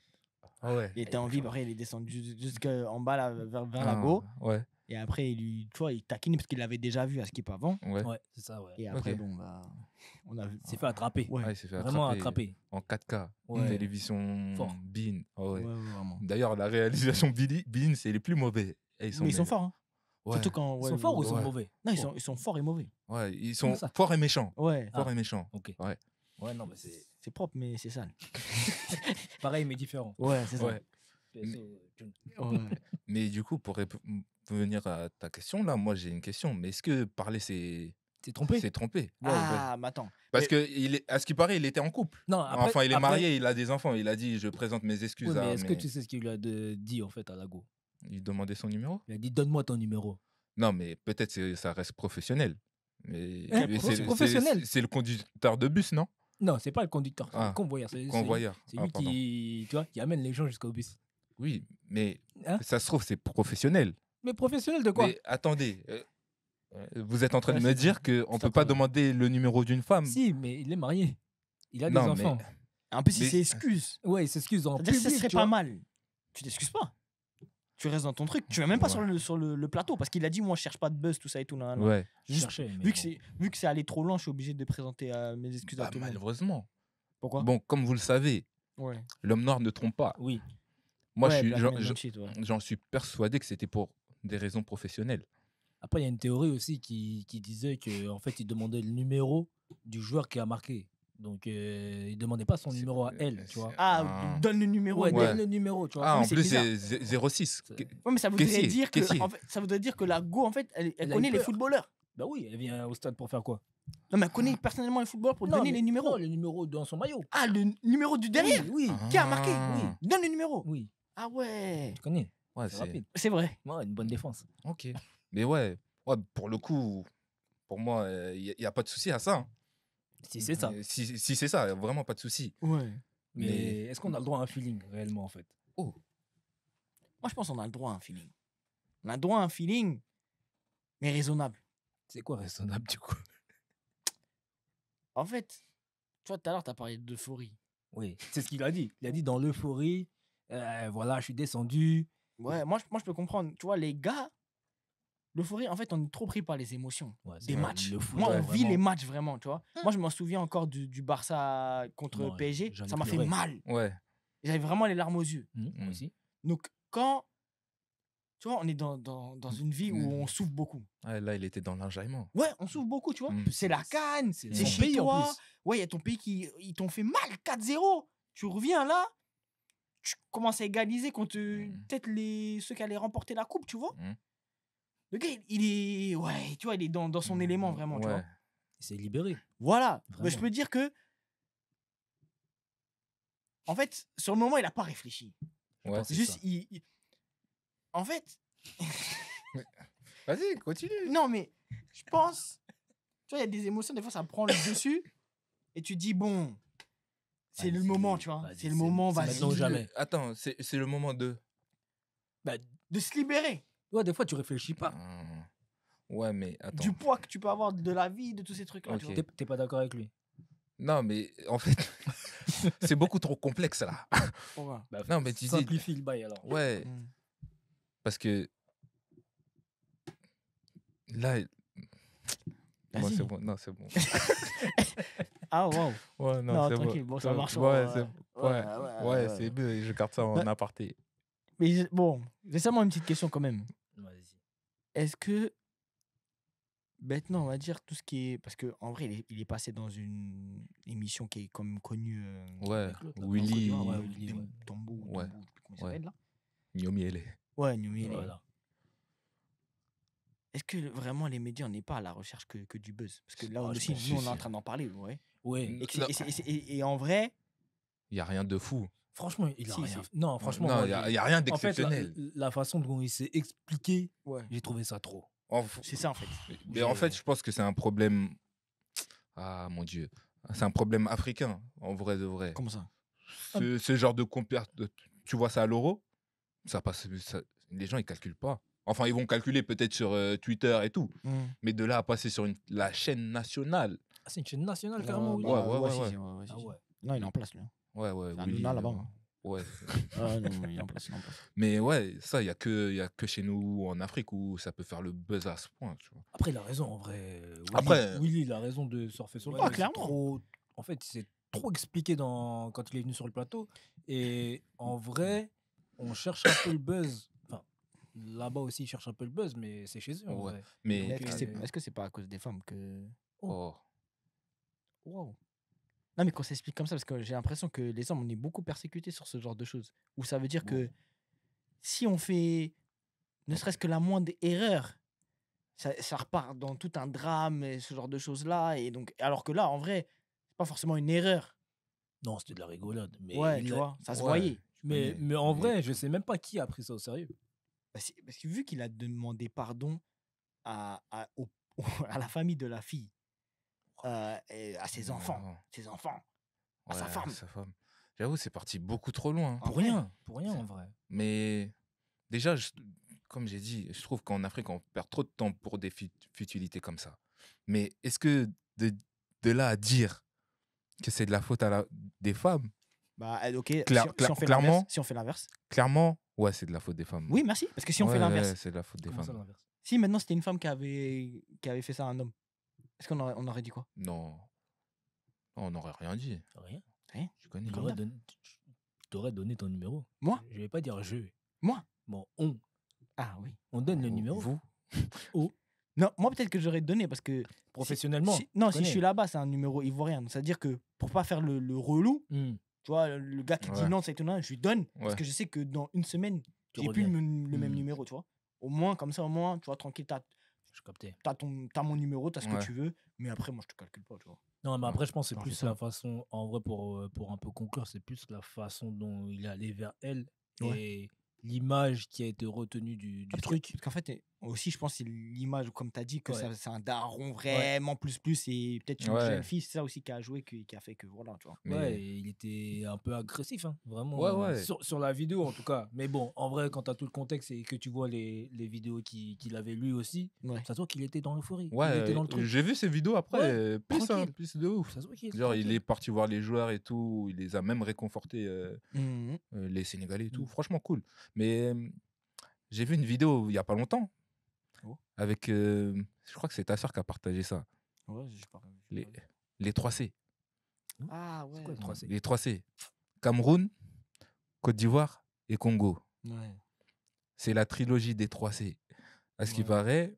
Ah ouais. Il était en VIP, après, il est descendu jusqu'en bas, là, vers la Ah, go. Ouais. Et après, tu vois, il taquine parce qu'il l'avait déjà vu à Skip avant. Ouais. Ouais, c'est ça, ouais. Et après, Ok. bon, bah. On a vu. Il s'est fait attraper. Ouais. Ah, il s'est fait Vraiment attraper attraper. en 4K. Ouais. Télévision Fort. Bean. Ah ouais. Ouais, vraiment. D'ailleurs, la réalisation Bean, c'est les plus mauvais. Et Mais ils sont meilleurs. forts. Hein. Ouais. Surtout quand. Ils sont forts ou ils sont ouais. mauvais? Non, ils sont forts et mauvais. Ouais, ils Comment sont ça? forts et méchants. Ouais. Forts et méchants. Ok. Ouais. Ouais, non, mais c'est C'est propre, mais c'est sale. pareil, mais différent. Ouais, c'est ça. Ouais. Ouais. Mais du coup, pour revenir à ta question, là, moi, j'ai une question. Mais est-ce que parler, c'est trompé? trompé? Ah, mais attends. Parce que, à ce qui paraît, il était en couple. Non, après, Enfin, il est après- marié, il a des enfants. Il a dit, je présente mes excuses Oui, à... mais est-ce que tu sais ce qu'il lui a dit en fait à Lago? Il demandait son numéro? Il a dit donne-moi ton numéro. Non, mais peut-être ça reste professionnel. Mais, Hein, mais c'est professionnel. C'est le conducteur de bus, non? Non, c'est pas le conducteur, c'est Ah, le convoyeur. C'est Convoyeur. C'est Ah, lui pardon. tu vois, qui amène les gens jusqu'au bus. Oui, mais Hein? ça se trouve, c'est professionnel. Mais professionnel de quoi? Mais attendez, vous êtes en train Ouais, de me c'est dire ça. qu'on ne C'est peut ça, pas pardon. demander le numéro d'une femme? Si, mais il est marié. Il a des Non, mais- enfants. En plus, Mais- il s'excuse. Ouais, il s'excuse en C'est-à-dire que public. ce serait tu pas vois. mal. Tu t'excuses pas. Tu restes dans ton truc. Tu vas même pas Ouais. sur le plateau parce qu'il a dit moi je cherche pas de buzz tout ça et tout. Non, non. Ouais, Je Juste, cherchais, mais vu que bon. vu que c'est allé trop loin, je suis obligé de présenter mes excuses à bah, tout le monde. malheureusement. Pourquoi? Bon, comme vous le savez, Ouais. l'homme noir ne trompe pas. Oui. Moi, Ouais, je suis, Black j'en- Man j'en- Don't Cheat, ouais. j'en suis persuadé que c'était pour des raisons professionnelles. Après, il y a une théorie aussi qui disait qu'en fait, il demandait le numéro du joueur qui a marqué. Donc, il demandait pas son C'est- numéro à elle, tu vois. Ah, donne le numéro. Ouais, ouais. donne le numéro, tu vois. Ah, oui, en c'est plus, bizarre. c'est 06. C'est- Ouais, mais ça voudrait Caissier, dire que caissier. en fait, ça voudrait dire que la Go en fait, elle Elle a connaît eu les peur. footballeurs. Bah oui, elle vient au stade pour faire quoi? Non, mais elle connaît personnellement les footballeurs pour Non, donner mais- les numéros. Non, les numéros dans son maillot. Ah, le numéro du derrière. Oui, Qui a marqué? Ah. Donne le numéro. oui. Ah ouais. Tu connais. Ouais, C'est c'est... rapide. C'est vrai. Ouais, une bonne défense. Ok. Mais ouais, pour le coup, pour moi, il n'y a pas de souci à ça. Hein. Si c'est ça. Si c'est ça, vraiment pas de souci. Ouais. Mais est-ce qu'on a le droit à un feeling réellement en fait? Moi, je pense qu'on a le droit à un feeling. On a le droit à un feeling. mais raisonnable. C'est quoi raisonnable du coup? En fait, tu vois, tout à l'heure, tu as parlé d'euphorie. Oui, c'est ce qu'il a dit. Il a dit dans l'euphorie, voilà, je suis descendu. Ouais, moi, je peux comprendre. Tu vois, les gars, l'euphorie, en fait, on est trop pris par les émotions Ouais, c'est des vrai, matchs. le foot, Moi, on ouais, vit les vraiment. matchs vraiment, tu vois. Moi, je m'en souviens encore du Barça contre Moi, PSG. j'en ai Ça m'a fait pleuré. mal. Ouais. J'avais vraiment les larmes aux yeux. Moi Mm. aussi. Donc, quand, tu vois, on est dans une vie où on souffre beaucoup. Ouais, là, il était dans l'enjaillement. Ouais, on souffre beaucoup, tu vois. Mm. C'est la CAN, C'est c'est son chez pays, en toi. plus. Ouais, il y a ton pays qui ils t'ont fait mal, 4-0. Tu reviens là, tu commences à égaliser contre peut-être ceux qui allaient remporter la coupe, tu vois. Mm. Le gars, il est, ouais, tu vois, il est dans son élément vraiment, tu vois. Ouais. Il s'est libéré. Voilà. Mais je Vraiment. peux dire que, en fait, sur le moment, il n'a pas réfléchi. Ouais. pense- C'est Juste, ça. en fait, Vas-y, continue. non, mais je pense, tu vois, il y a des émotions, des fois, ça prend le dessus et tu dis, bon, c'est le Vas-y, moment, tu vois. vas-y, C'est le moment, c'est vas-y. maintenant ou jamais. Attends, c'est le moment de. Bah, De se libérer ouais, des fois, tu réfléchis pas. Ouais, mais attends. du poids que tu peux avoir de la vie, de tous ces trucs-là, tu Ok. vois. T'es pas d'accord avec lui? Non, mais en fait, c'est beaucoup trop complexe là. Pourquoi Bah, Non, mais tu dis. simplifie le bail alors. Ouais, Mm. parce que là. Bon, Vas-y. c'est bon. Non, c'est bon. Ah, wow. Ouais, non, Non, c'est tranquille, bon. bon, ça marche. Ouais, c'est ouais, ouais, c'est mieux. Je garde ça en Ouais. aparté. Mais bon, j'ai seulement une petite question quand même. Vas-y. Est-ce que, maintenant, on va dire tout ce qui est. Parce qu'en vrai, il est passé dans une émission qui est quand même connue. Ouais, avec l'autre, là, en Côte Willy. d'Ivoire, ouais, Willy, ouais. Tombo, Ouais, comment il ouais. s'appelle là Nyomi, elle est. Ouais, Numi. Voilà. Est-ce que vraiment les médias, on n'est pas à la recherche que du buzz? Parce que là Ah, je aussi, pense nous, on si, est en si. train d'en parler, ouais. Ouais. Et, que Non. et en vrai, Il n'y a rien de fou. Franchement, il a Si, rien. si. Non, franchement, non, moi, il n'y a rien en fait, d'exceptionnel. la façon dont il s'est expliqué, ouais, j'ai trouvé ça trop. c'est ça en fait. Mais en fait, je pense que c'est un problème. Ah mon Dieu. C'est un problème africain, en vrai de vrai. Comment ça? Ce genre de tu vois ça à l'euro, ça passe. Les gens, ils calculent pas. Enfin, ils vont calculer peut-être sur Twitter et tout. Mais de là à passer sur la chaîne nationale. Ah, c'est une chaîne nationale, carrément, oui. Ouais, ouais, si, ouais. si, Ah ouais. Non, il est en place, lui. Ouais, ouais. C'est un Willy, Luna, là-bas, hein. Ouais. Ah non, il est en place, il est en place. Mais ouais, ça, il y a que chez nous en Afrique où ça peut faire le buzz à ce point. Tu vois. Après, il a raison, en vrai. Willy, Après- Willy, il a raison de surfer sur le Ouais, bail. C'est clairement. trop... En fait, c'est trop expliqué quand il est venu sur le plateau. Et en vrai, on cherche un peu le buzz. Enfin, là-bas aussi, ils cherchent un peu le buzz, mais c'est chez eux, en Ouais. vrai. Mais Mais Donc, est-ce que c'est pas à cause des femmes que. oh. Wow. Non, mais qu'on s'explique comme ça, parce que j'ai l'impression que les hommes, on est beaucoup persécutés sur ce genre de choses. Où ça veut dire que si on fait ne serait-ce que la moindre erreur, ça repart dans tout un drame et ce genre de choses-là. Et donc, alors que là, en vrai, c'est pas forcément une erreur. non, c'était de la rigolade. Mais Ouais, il tu a- vois, ça se Ouais. voyait. Mais en vrai, je sais même pas qui a pris ça au sérieux. Parce que vu qu'il a demandé pardon à la famille de la fille, et à ses enfants, à sa Ouais, femme. sa femme. J'avoue, c'est parti beaucoup trop loin. En Pour vrai, rien. Pour rien, en vrai. Mais déjà, comme j'ai dit, je trouve qu'en Afrique, on perd trop de temps pour des futilités comme ça. Mais est-ce que de là à dire que c'est de la faute des femmes, Bah, ok, clairement, si on fait l'inverse. clairement, ouais, c'est de la faute des femmes. Oui, merci. Parce que si on fait Ouais, l'inverse, ouais, c'est de la faute des Comment ça, femmes. l'inverse? si maintenant c'était une femme qui avait fait ça à un homme, est-ce qu'on on aurait dit quoi? Non. Non, on n'aurait rien dit. Rien. Tu connais. Tu t'aurais donné ton numéro. Moi? Je vais pas dire je. Moi? Bon, on. Ah oui. On donne le numéro. Vous Non, moi peut-être que j'aurais donné parce que. Professionnellement. Si je suis là-bas, c'est un numéro ivoirien. Donc, c'est-à-dire que pour pas faire le relou, Hmm. tu vois, le gars qui dit Ouais. non, c'est étonnant, je lui donne. Parce Ouais. que je sais que dans une semaine, Tu j'ai plus reviens. le même numéro, tu vois. Au moins, comme ça, au moins, tu vois, tranquille, Je captais. t'as mon numéro, t'as ce Ouais. que tu veux. Mais après, moi, je te calcule pas, tu vois. Non, mais après, je pense que c'est Non, plus c'est ça. la façon, en vrai, pour un peu conclure, c'est plus la façon dont il est allé vers elle Ouais. et l'image qui a été retenue du Parce truc. qu'en fait, Aussi, je pense que c'est l'image, comme tu as dit, que Ouais. c'est un daron vraiment plus, et peut-être une Ouais. jeune fille, c'est ça aussi qui a joué, qui a fait que voilà, tu vois. Mais Ouais, et il était un peu agressif, hein, vraiment. ouais. Sur la vidéo, en tout cas. Mais bon, en vrai, quand tu as tout le contexte et que tu vois les vidéos qu'il avait lui aussi, Ouais. ça se voit qu'il était dans l'euphorie. Il Ouais, était dans le truc. j'ai vu ces vidéos après, Ouais, plus tranquille. plus de ouf. Ça se voit qu'il était Genre, il tranquille. est parti voir les joueurs et tout, il les a même réconfortés, Mhm. les Sénégalais et tout. Mm. Franchement, cool. Mais j'ai vu une vidéo il y a pas longtemps Oh. avec, je crois que c'est ta soeur qui a partagé ça, Ouais, je sais pas. les 3C. Ah C'est ouais. quoi le 3C? Les 3C. Cameroun, Côte d'Ivoire et Congo. Ouais. C'est la trilogie des 3C. À ce qui Ouais. paraît,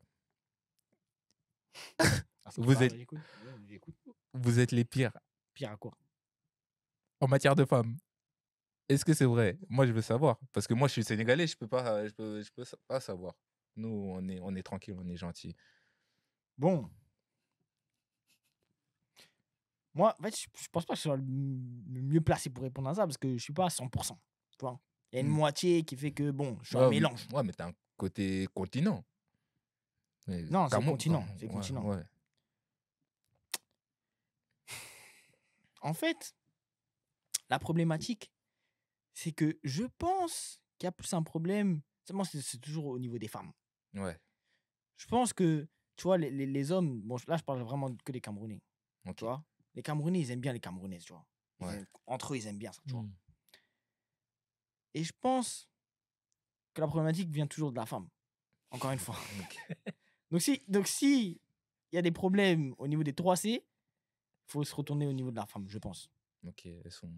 Ah, c'est Vous pas- êtes- j'écoute. Ouais, j'écoute. vous êtes les pires Pire à quoi? en matière de femmes. Est-ce que c'est vrai? Moi, je veux savoir. Parce que moi, je suis sénégalais, je peux pas savoir. Nous, on est tranquille, on est gentil. Bon. Moi, en fait, je pense pas que je sois le mieux placé pour répondre à ça parce que je suis pas à 100%. Tu vois. Il y a une Mm. moitié qui fait que, bon, je suis un Ouais, mélange. Ouais, mais t'as un côté continent. Mais Non, c'est Cameroun- continent. ouais, C'est continent. ouais. En fait, la problématique, c'est que je pense qu'il y a plus un problème. Seulement, c'est toujours au niveau des femmes. Ouais. Je pense que, tu vois, les hommes, bon, là, je parle vraiment que des Camerounais. Ok. Tu vois, les Camerounais, ils aiment bien les Camerounaises, tu vois. Ouais. Entre eux, ils aiment bien ça, tu vois. Mm. Et je pense que la problématique vient toujours de la femme. Encore une fois. Ok. Donc si il y a des problèmes au niveau des 3C, il faut se retourner au niveau de la femme, je pense. Ok, elles sont.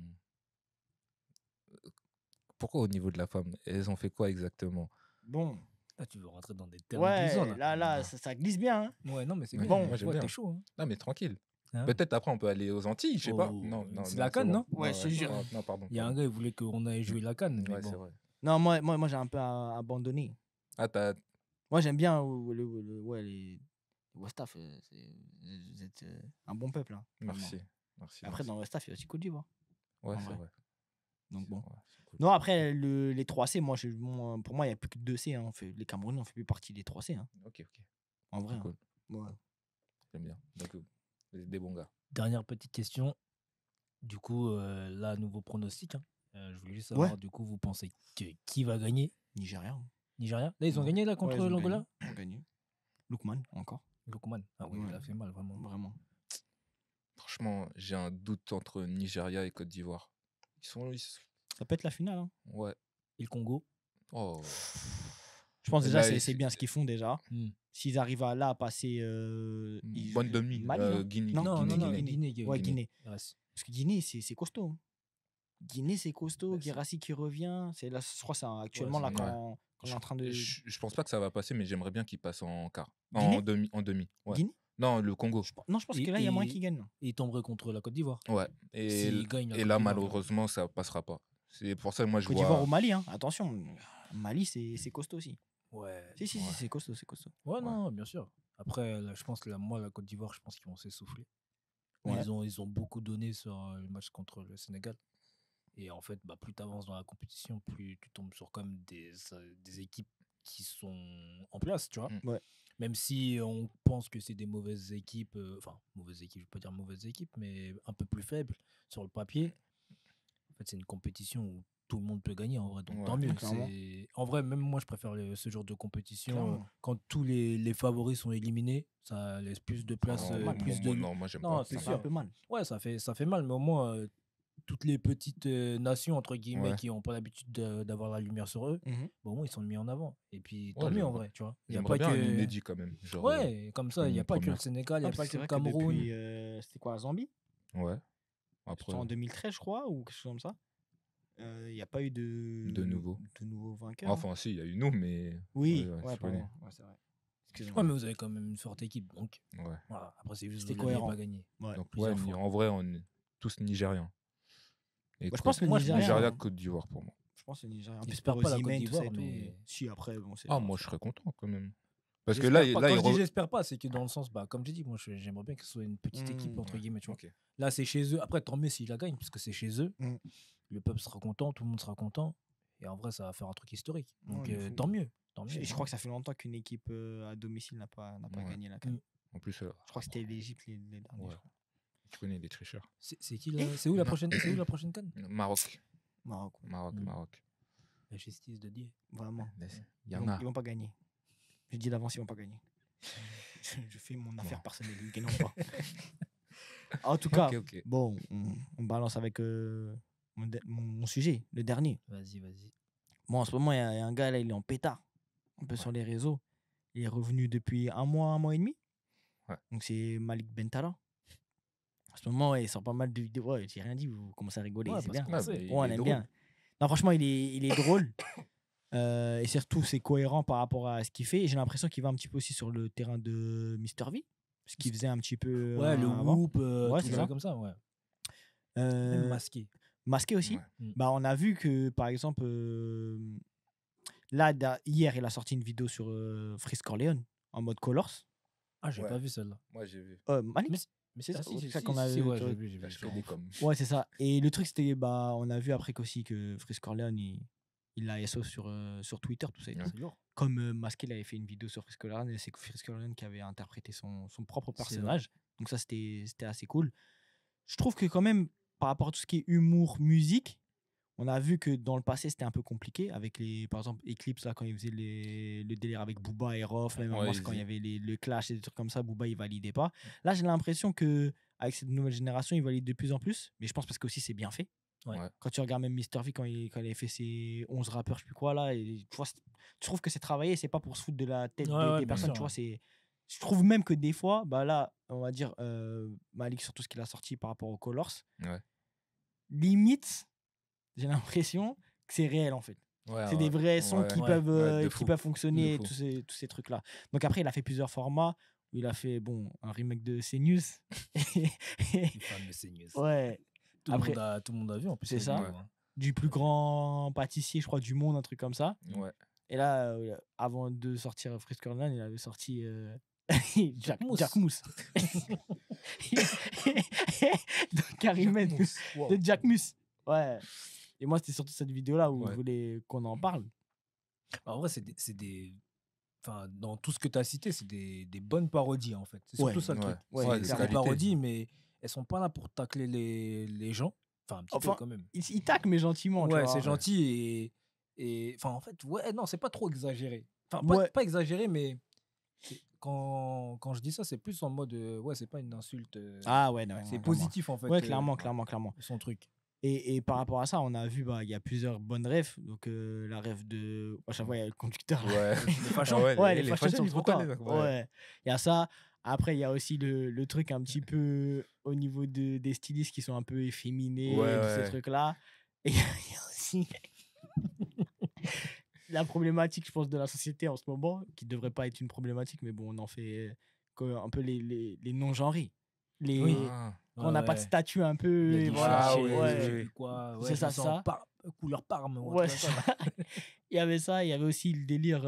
Pourquoi au niveau de la femme? Elles ont fait quoi exactement? Bon, Là, tu veux rentrer dans des termes glissants, ouais, là. là, ça glisse bien. Hein. Ouais, non, mais c'est Ouais, bien. moi, j'aime Ouais, bien. t'es chaud. Hein. Non, mais tranquille. Hein? Peut-être après, on peut aller aux Antilles, je sais pas. Oh, Non, c'est la CAN, bon. non? Ouais, je te jure. Non, pardon. Il y a un gars, il voulait qu'on aille jouer la CAN. Mais Ouais, c'est bon. vrai. Non, moi j'ai un peu abandonné. Ah, Moi, j'aime bien ouais, les Westaf. Vous êtes un bon peuple. Hein, merci. vraiment. Merci. Après, dans le Westaf, il y a aussi Côte d'Ivoire. Ouais, en c'est vrai. vrai. Donc bon. Ouais, c'est cool. Non, après, les 3C, pour moi, il n'y a plus que 2C. Hein. Les Camerounais, on fait plus partie des 3C. Hein. Ok. En vrai. C'est cool. Hein. Ouais. J'aime bien. Donc, vous êtes des bons gars. Dernière petite question. Du coup, là, nouveau pronostic. Hein. Je voulais juste savoir, du coup, vous pensez que qui va gagner? Nigeria. Hein. Nigeria? Là, ils ont Ouais. gagné là contre Ouais, ils ont l'Angola? gagné. Ils ont gagné. Lookman, encore. Lukman. Ah oui, il a Ouais. fait mal, vraiment. Vraiment. Franchement, j'ai un doute entre Nigeria et Côte d'Ivoire. Ça peut être la finale. Hein. Ouais. Et le Congo? Oh. Je pense Là, déjà, c'est bien ce qu'ils font déjà. Hmm. S'ils arrivent à passer. Bonne demi. Mali, non Guinée. Non, Guinée. Ouais, Guinée. Il reste. Parce que Guinée, c'est costaud. Hein. Guinée, c'est costaud. Bah, Guirassy qui revient. C'est là, je crois que c'est actuellement là ouais. quand on est en train de. Je pense pas que ça va passer, mais j'aimerais bien qu'il passe en quart. Guinée En demi. Ouais. Guinée Non, le Congo. Non, je pense que là, il y a moyen qu'ils gagnent. Et il tomberait contre la Côte d'Ivoire. Ouais. Et, S'il gagne la et Côte là, d'Ivoire, malheureusement, ça passera pas. C'est pour ça que moi, je Côte vois. d'Ivoire au Mali, hein. Attention. Mali, c'est costaud aussi. Ouais. Si, Ouais. c'est costaud, c'est costaud. Ouais, non, bien sûr. Après, là, je pense que moi, la Côte d'Ivoire, je pense qu'ils vont s'essouffler. Ouais. Ils ont beaucoup donné sur le match contre le Sénégal. Et en fait, plus tu avances dans la compétition, plus tu tombes sur comme des équipes qui sont en place, tu vois. Ouais. Même si on pense que c'est des mauvaises équipes, mauvaises équipes, je ne veux pas dire mauvaises équipes, mais un peu plus faibles sur le papier. En fait, c'est une compétition où tout le monde peut gagner en vrai, donc Ouais, tant mieux. clairement. En vrai, même moi, je préfère ce genre de compétition. Clairement. Quand tous les favoris sont éliminés, ça laisse plus de place, normal. plus de... Non, moi, j'aime Non, pas. c'est Ça fait sûr. un peu mal. Ouais, ça fait mal, mais au moins, toutes les petites nations, entre guillemets, Ouais. qui n'ont pas l'habitude d'avoir la lumière sur eux, Mhm. au moins, ils sont mis en avant. Et puis, Ouais, tant mieux en j'aimerais- vrai, tu vois. Il y a J'aimerais pas bien que... un inédit quand même. Genre, Ouais, comme ça, il n'y a une pas que le première. Sénégal, il n'y a Parce pas que que le c'est vrai Cameroun. depuis, c'était quoi, la Zambie Ouais. C'était Après, en 2013, je crois, ou quelque chose comme ça. Il n'y a pas eu de nouveau. vainqueur. hein. Enfin, si, il y a eu nous, mais. Oui, ouais, ouais, tu connais. pardon. Ouais, c'est vrai. Ouais, Excusez-moi. mais vous avez quand même une forte équipe, donc Ouais. voilà. Après, c'est juste que C'était vous n'aviez cohérent. pas gagné. Ouais. Donc, plusieurs ouais, fois. en vrai, on est tous Nigériens. Et Bah, je pense que le Moi, Nigeria. Nigeria, hein. Côte d'Ivoire pour moi. Je pense que le Nigeria. En plus, J'espère pour pas la Côte Osimhen, tout ça et d'Ivoire, tout. mais... Si, après, bon, c'est. Ah, moi, je serais content quand même. Parce que J'espère là, pas. là Quand il je dis re- j'espère pas, c'est que dans le sens, comme je dis, moi j'aimerais bien que ce soit une petite équipe, entre ouais, guillemets, tu vois. ok. Là, c'est chez eux. Après, tant mieux s'ils la gagnent, parce que c'est chez eux. Mm. Le peuple sera content, tout le monde sera content. Et en vrai, ça va faire un truc historique. Ouais, Donc, de fou. tant mieux. Tant mieux. Je crois que ça fait longtemps qu'une équipe à domicile n'a pas Ouais. gagné la CAN. En plus, Je crois que c'était l'Égypte les derniers. Ouais. Je crois. tu connais les tricheurs. C'est qui là C'est où la prochaine CAN? Maroc. Maroc, ouais. Maroc. La justice de Dieu. Vraiment. Il y en a. Ils vont pas gagner. Je dis d'avance, ils vont pas gagner. Je fais mon affaire personnelle, ils gagneront pas. En tout cas, Ok. bon, on balance avec mon sujet, le dernier. Vas-y. Bon, en ce moment, il y a un gars là, il est en pétard, un peu sur les réseaux. Il est revenu depuis un mois et demi. Ouais. Donc, c'est Malik Bentala. En ce moment, ouais, il sort pas mal de vidéos. Ouais, j'ai rien dit, vous commencez à rigoler. Ouais, c'est parce bien. qu'on sait. il Ouais, on est aime drôle. bien. Non, franchement, il est drôle. Et surtout, c'est cohérent par rapport à ce qu'il fait. Et j'ai l'impression qu'il va un petit peu aussi sur le terrain de Mr. V. Ce qu'il faisait un petit peu. Ouais, le avant. whoop, Ouais, tout c'est ça ça. comme ça, ouais. Euh, Même masqué. Masqué aussi. Ouais. Bah, on a vu que, par exemple, là, hier, il a sorti une vidéo sur Freeze Corleone en mode Colors. Ah, j'ai Ouais. pas vu celle-là. Moi, j'ai vu. Malik. Mais C'est ah, ça, si, c'est si, ça si, qu'on a si, vu, ouais, tu vois. j'ai vu. Je connais comme. Ouais, c'est ça. Et le truc, c'était, bah, on a vu après qu'aussi que Freeze Corleone, il l'a SO sur Twitter, tout ça. et tout. C'est lourd. Comme Masqué, il avait fait une vidéo sur Freeze Corleone, et c'est Freeze Corleone qui avait interprété son propre C'est vrai. personnage. Donc ça, c'était assez cool. Je trouve que quand même, par rapport à tout ce qui est humour, musique, on a vu que dans le passé, c'était un peu compliqué avec par exemple, Eclipse, là, quand il faisait le délire avec Booba et Rof, même Ouais, quand il y avait le clash et des trucs comme ça, Booba, il validait pas. Là, j'ai l'impression que avec cette nouvelle génération, il valide de plus en plus, mais je pense parce que aussi c'est bien fait. Ouais. Quand tu regardes même Mr. V, quand il avait fait ses 11 rappeurs, je sais plus quoi, là, et tu vois, tu trouves que c'est travaillé, c'est pas pour se foutre de la tête Ouais, des bien personnes, sûr, tu vois, ouais. je trouve même que des fois, bah là, on va dire, Malik, sur tout ce qu'il a sorti par rapport aux Colors, Ouais. limite, j'ai l'impression que c'est réel en fait. Ouais, C'est des vrais sons ouais, qui, ouais, peuvent, ouais, de qui fou. peuvent fonctionner, De fou. tous ces trucs-là. Donc après, il a fait plusieurs formats. Où il a fait un remake de CNews. Le fameux CNews. Ouais, Tout le monde a vu en plus. c'est la ça. vidéo, hein. Du plus grand pâtissier, je crois, du monde, un truc comme ça. Ouais. Et là, avant de sortir Freeze Corleone, il avait sorti Jack Mousse. Mousse. Donc, un remake de Jack Mousse. Ouais. Et moi, c'était surtout cette vidéo-là où Ouais. je voulais qu'on en parle. En vrai, c'est des. Enfin, dans tout ce que tu as cité, c'est des bonnes parodies en fait. C'est surtout Ouais. ça le Ouais. truc. Ouais, Ouais, C'est de des qualité. parodies, mais elles sont pas là pour tacler les gens. Enfin, un petit Enfin, peu quand même. Il tacle, mais gentiment. tu Ouais, vois. c'est gentil et. Enfin, en fait, ouais, non, c'est pas trop exagéré. Enfin, Ouais. pas exagéré, mais. Quand je dis ça, c'est plus en mode. Ouais, c'est pas une insulte. Ah ouais, non, c'est clairement. positif en fait. Ouais, clairement. Son truc. Et par rapport à ça, on a vu, il y a plusieurs bonnes refs. Donc, la ref de. À chaque fois, il y a le conducteur. là. Ouais. Les fachos. Ouais, les fashion, fashions sont ils trop font top. aller, Ouais. Il y a ça. Après, il y a aussi le truc un petit peu au niveau des stylistes qui sont un peu efféminés, Ouais, tous ces ouais. trucs-là. Et il y a aussi la problématique, je pense, de la société en ce moment, qui ne devrait pas être une problématique, mais bon, on en fait un peu les non-genrés. Oui. Ah. Quand on n'a pas de statut un peu. Les et guichets, voilà. Ah je oui, sais Ouais. plus quoi. C'est Ouais, ça, je me ça. sens couleur Parme. ou un Ouais, truc comme ça. Il y avait ça, il y avait aussi le délire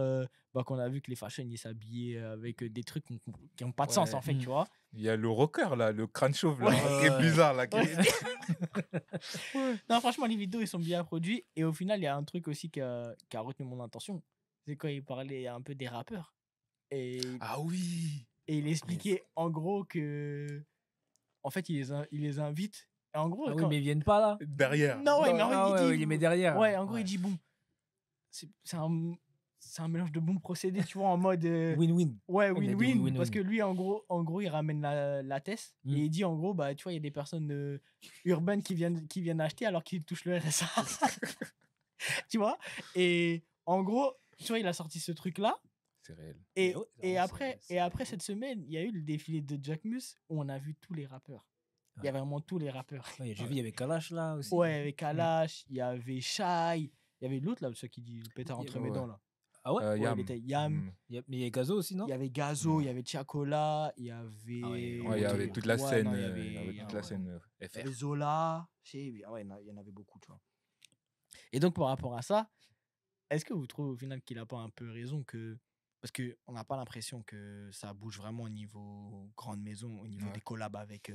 qu'on a vu que les fashion ils s'habillaient avec des trucs qui n'ont pas de sens Ouais. en fait, tu vois. Il y a le rocker là, le crâne chauve là, Ouais. qui est bizarre là. Non, franchement, les vidéos ils sont bien produits et au final, il y a un truc aussi qui a retenu mon attention. C'est quand il parlait un peu des rappeurs et Ah oui. il expliquait en gros que en fait, il les invite. Et en gros, Ah oui, mais ils viennent pas là. Derrière. Non, ouais, mais en fait, Ah il dit. ouais, il les met derrière. Ouais, en gros, Ouais. il dit bon. C'est un mélange de bons procédés, tu vois, en mode. Win-win. Ouais, Il a dit win-win. win-win. Parce que lui, en gros, il ramène la thèse. Mm. Et il dit, en gros, bah, tu vois, il y a des personnes urbaines qui viennent acheter alors qu'ils touchent le RSA. Tu vois. Et en gros, tu vois, il a sorti ce truc-là. C'est réel. Et, Mais ouais, et, non, après, c'est et après cette semaine, il y a eu le défilé de Jack Mus où on a vu tous les rappeurs. Il y a vraiment tous les rappeurs. Ouais, j'ai vu, il y avait Kalash là aussi. Ouais, avec Kalash, il y avait Shai, il y avait l'autre là, celui qui dit le pétard entre mes ouais. dents là. Ah ouais, Ouais, Yam. il était Yam, Mais il y a Gazo aussi, non? il y avait Gazo, il y avait Tiakola, il y avait. Ah ouais, Ouais, il y avait toute la Ouais, scène. non, Il y avait toute la scène il y FR. avait Zola, ouais, il y en avait beaucoup, tu vois. Et donc par rapport à ça, est-ce que vous trouvez au final qu'il a pas un peu raison que. Parce qu'on n'a pas l'impression que ça bouge vraiment au niveau grande maison, au niveau Ouais. des collabs avec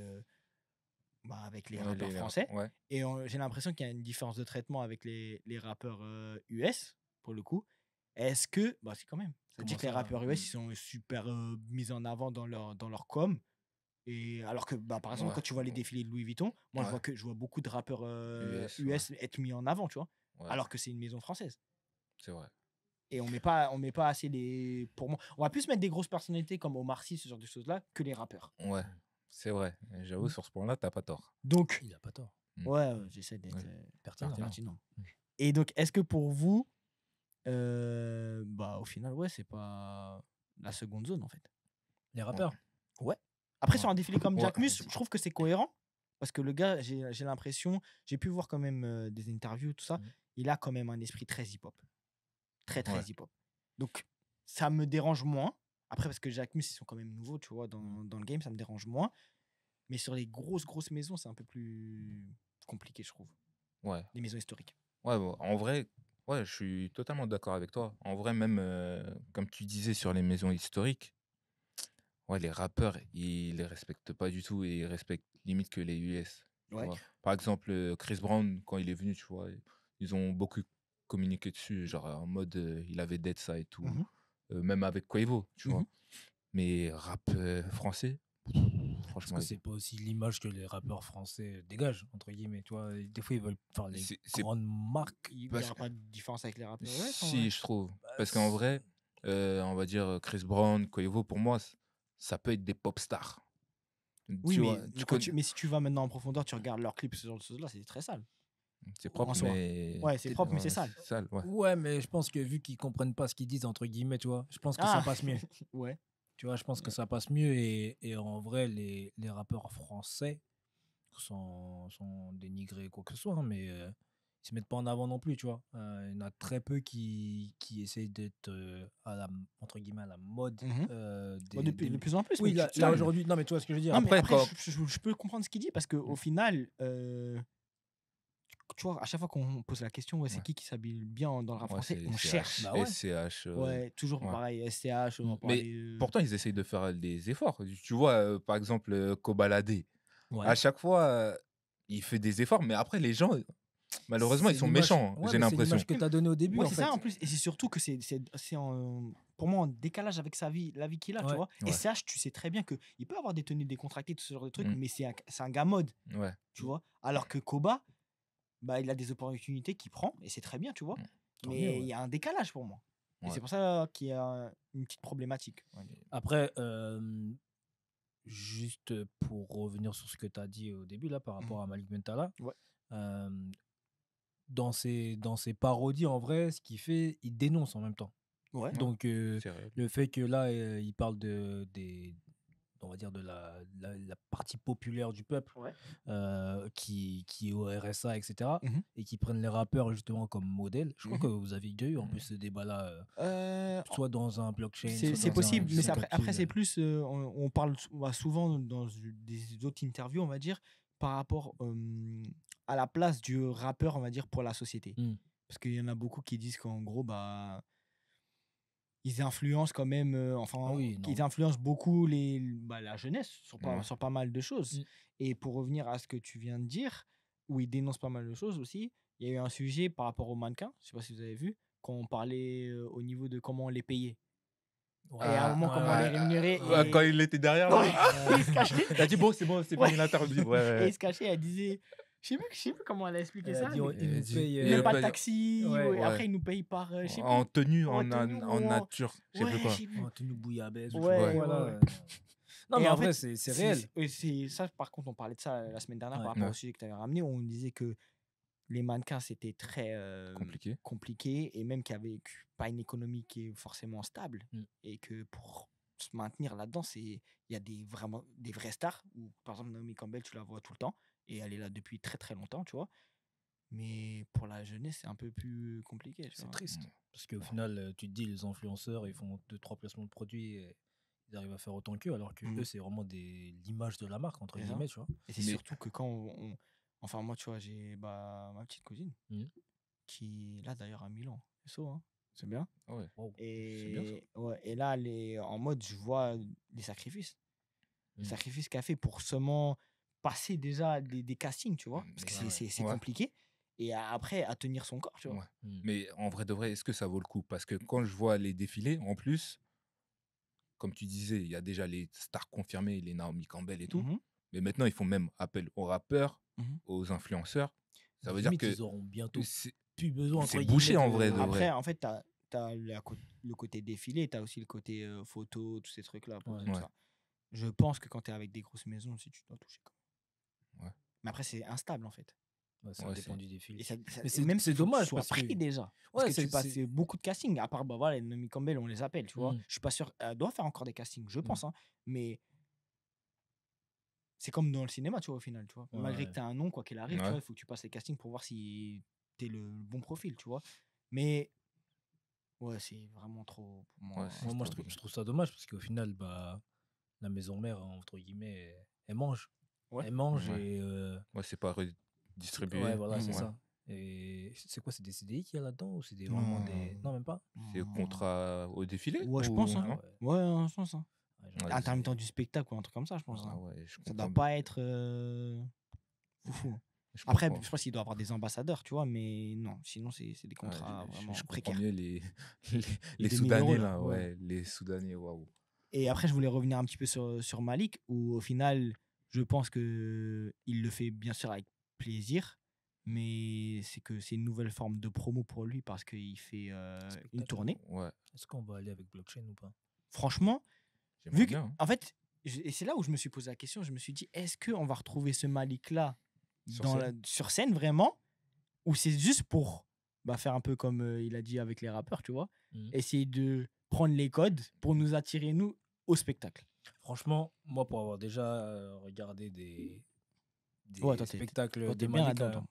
avec les Ouais, rappeurs français. Ouais. Et j'ai l'impression qu'il y a une différence de traitement avec les rappeurs US, pour le coup. Est-ce que. Bah, c'est quand même. Ça veut dire Comment que les ça? rappeurs US, ils sont super mis en avant dans leur com. Et alors que, par exemple, Ouais. quand tu vois les défilés de Louis Vuitton, moi, Ouais. je vois beaucoup de rappeurs US, US être mis en avant, tu vois. Ouais, Alors que c'est une maison française. c'est vrai. Et on met pas assez les. Pour moi, on va plus mettre des grosses personnalités comme Omar Sy, ce genre de choses-là, que les rappeurs. Ouais, c'est vrai. J'avoue, sur ce point-là, t'as pas tort. Donc, Il a pas tort. ouais, j'essaie d'être Ouais. Pertinent. pertinent. Et donc, est-ce que pour vous, au final, ouais, c'est pas la seconde zone, en fait. Les rappeurs. Ouais. Après, Ouais. sur un défilé comme Ouais. Jack Mus, je trouve que c'est cohérent. Parce que le gars, j'ai l'impression, j'ai pu voir quand même des interviews, tout ça, il a quand même un esprit très hip-hop. Très, très Ouais. hip-hop. Donc, ça me dérange moins. Après, parce que Jack Mus, ils sont quand même nouveaux, tu vois, dans le game, ça me dérange moins. Mais sur les grosses maisons, c'est un peu plus compliqué, je trouve. Ouais. Les maisons historiques. Ouais, bon, en vrai, ouais, je suis totalement d'accord avec toi. En vrai, même, comme tu disais sur les maisons historiques, ouais, les rappeurs, ils les respectent pas du tout et ils respectent limite que les US. Tu Ouais. vois. Par exemple, Chris Brown, quand il est venu, tu vois, ils ont beaucoup communiqué dessus, genre en mode, il avait dead ça et tout. Mhm. Même avec Quavo, tu vois. Mhm. Mais rap français, Parce franchement, que c'est pas aussi l'image que les rappeurs français dégagent, entre guillemets. Tu vois, des fois, ils veulent faire les c'est grandes marques. Il n'y parce aura que pas de différence avec les rappeurs. Ouais, si, je trouve. Bah, Parce qu'en vrai, on va dire Chris Brown, Quavo, pour moi, ça peut être des pop stars. Oui, Tu mais, vois, mais si tu vas maintenant en profondeur, tu regardes leurs clips, ce genre de choses-là, c'est très sale. c'est En propre, soi. mais. Ouais, c'est propre, mais c'est sale. C'est sale, ouais. Ouais, mais je pense que vu qu'ils comprennent pas ce qu'ils disent, entre guillemets, tu vois, je pense que ça Ah passe mieux. Ouais. Tu vois, je pense que ça passe mieux. Et en vrai, les rappeurs français, sans dénigrer quoi que ce soit, hein, mais ils se mettent pas en avant non plus, tu vois. Il y en a très peu qui essayent d'être, entre guillemets, à la mode. Mhm. Des, De plus en plus. Oui, mais là, tu vois, aujourd'hui, non, mais tu vois ce que je veux dire. non, mais Après, après, quand- je peux comprendre ce qu'il dit parce qu'au final, tu vois, à chaque fois qu'on pose la question, ouais, c'est Ouais. qui s'habille bien dans le rap Ouais, français, c'est on cherche. Bah ouais. SCH. Ouais, toujours ouais. pareil, SCH, on en Mais parlait. pourtant, ils essayent de faire des efforts. Tu vois, par exemple, Kobalade. Ouais. À chaque fois, il fait des efforts, mais après, les gens, malheureusement, ils C'est sont l'image- méchants, ouais, j'ai mais c'est l'impression. l'image que tu as donnée au début, Ouais, en c'est fait. ça en plus. Et c'est surtout que c'est pour moi en décalage avec la vie qu'il a, tu Ouais. vois. Ouais. SCH, tu sais très bien qu'il peut avoir des tenues décontractées, tout ce genre de trucs, Mm. mais c'est un gars mode, Ouais. tu vois. Alors que Koba, il a des opportunités qu'il prend, et c'est très bien, tu vois. Tant Mais mieux, ouais. il y a un décalage pour moi. Et Ouais. c'est pour ça qu'il y a une petite problématique. Après, juste pour revenir sur ce que tu as dit au début, là, par rapport à Malik Bentala, Ouais. dans ses parodies, en vrai, ce qu'il fait, il dénonce en même temps. Ouais. Donc, C'est réel. le fait que là, il parle on va dire de la partie populaire du peuple Ouais. qui est au RSA, etc. Mhm. Et qui prennent les rappeurs justement comme modèle. Je crois Mhm. que vous avez déjà eu en plus ce débat-là, soit dans un blockchain, soit C'est dans possible, un mais après, calcul. c'est plus. On parle souvent dans des autres interviews, on va dire, par rapport à la place du rappeur, on va dire, pour la société. Mm. Parce qu'il y en a beaucoup qui disent qu'en gros, ils influencent quand même, Ah oui, non. ils influencent beaucoup la jeunesse Ouais. sur pas mal de choses. Mm. Et pour revenir à ce que tu viens de dire, où ils dénoncent pas mal de choses aussi, il y a eu un sujet par rapport aux mannequins, je sais pas si vous avez vu, quand on parlait au niveau de comment on les payait. Et à un moment, comment on les rémunérait. Quand il était derrière, là. Ouais, il se cachait. Il a dit, bon, c'est Ouais. fini l'interview. Ouais, Et il se cachait, elle disait. Je sais plus comment elle a expliqué Elle a ça. dit, mais il nous dit- paye. il même a pas pas- de taxi. Ouais. Ouais. Ouais. Après, il nous paye par. Je sais En plus. tenue, En en tenue ou nature, je sais Ouais, plus quoi. je sais plus. En tenue bouillabaisse. ou Ouais, je sais pas quoi, là. ouais. Non, Et mais en en vrai, fait, c'est réel. c'est ça, par contre, on parlait de ça la semaine dernière par Ouais. rapport au Ouais. sujet que tu avais ramené. On disait que les mannequins, c'était très compliqué et même qu'il n'y avait pas une économie qui est forcément stable. Mm. Et que pour se maintenir là-dedans, il y a vraiment des vraies stars. Où, par exemple, Naomi Campbell, tu la vois tout le temps. Et elle est là depuis très très longtemps, tu vois. Mais pour la jeunesse, c'est un peu plus compliqué. Tu C'est vois. triste. Parce qu'au final, tu te dis, les influenceurs, ils font 2-3 placements de produits et ils arrivent à faire autant qu'eux, alors que eux, c'est vraiment l'image de la marque, entre C'est ça. guillemets, tu vois. Et c'est surtout que quand enfin, moi, tu vois, j'ai ma petite cousine qui est là d'ailleurs à Milan. C'est bien. Ouais. Wow. Et, C'est bien, ouais, et là, elle est en mode, je vois les sacrifices. Les sacrifices qu'elle fait pour seulement passer déjà des castings, tu vois, parce que Mais c'est ouais. compliqué. Et après, à tenir son corps, tu vois. Ouais. Mais en vrai de vrai, est-ce que ça vaut le coup? Parce que quand je vois les défilés, en plus, comme tu disais, il y a déjà les stars confirmées, les Naomi Campbell et tout. Mhm, Mais maintenant, ils font même appel aux rappeurs, mhm. aux influenceurs. Ça veut dire Limite, que ils auront bientôt c'est plus besoin, entre c'est bouché guillemets, en vrai de Après, vrai. en fait, t'as le côté défilé, t'as aussi le côté photo, tous ces trucs-là, poser, tout Ouais. ça. Je pense que quand t'es avec des grosses maisons aussi, tu dois toucher. Ouais. Mais après, c'est instable, en fait. Ouais, ça Ouais, dépend c'est- du défilé. Et Mais et même c'est s'il faut que tu dommage sois parce pris que. déjà. Ouais, Parce que tu passes beaucoup de castings. À part, bah voilà, les Naomi Campbell, on les appelle, tu vois. Mm. Je suis pas sûr. Elle doit faire encore des castings, je pense. Hein. Mais c'est comme dans le cinéma, tu vois, au final, tu vois. Malgré Ouais. que tu as un nom, quoi qu'il arrive, tu Ouais. vois, il faut que tu passes les castings pour voir si tu es le bon profil, tu vois. Mais ouais, c'est vraiment trop pour moi. Ouais, c'est Moi, trop je trouve ça dommage parce qu'au final, bah, la maison mère, entre guillemets, elle mange. Ouais. Elle mange Ouais. et. Ouais, c'est pas redistribué. Ouais, voilà, c'est Ouais. ça. Et c'est quoi, c'est des CDI qu'il y a là-dedans ou c'est vraiment Non. des. Non, même pas. C'est contrat au défilé? Ouais, je ou pense. Hein. non? Ouais, je pense. Hein. Ouais, Ouais, Intermittent du spectacle ou un truc comme ça, je pense. Ah Hein. ouais, je Ça doit comprends. pas être foufou. Je Après, comprends. je pense qu'il doit avoir des ambassadeurs, tu vois, mais non, sinon, c'est des Ah, contrats vraiment je comprends précaires. mieux les, les 2000 Soudanais, euros, là. ouais. Ouais, les Soudanais, waouh. Et après, je voulais revenir un petit peu sur Malik, où au final, je pense qu'il le fait bien sûr avec plaisir, mais c'est que c'est une nouvelle forme de promo pour lui parce qu'il fait une Spectacle. tournée. Ouais, Est-ce qu'on va aller avec blockchain ou pas? Franchement, j'aimerais vu que, bien. Hein. en fait, et c'est là où je me suis posé la question, je me suis dit, est-ce qu'on va retrouver ce Malik-là Sur scène. sur scène vraiment, ou c'est juste pour faire un peu comme il a dit avec les rappeurs, tu vois, Mhm. essayer de prendre les codes pour nous attirer, nous, au spectacle. Franchement, moi, pour avoir déjà regardé des Ouais, toi, spectacles toi, de t'es bien Malik là-dedans, toi.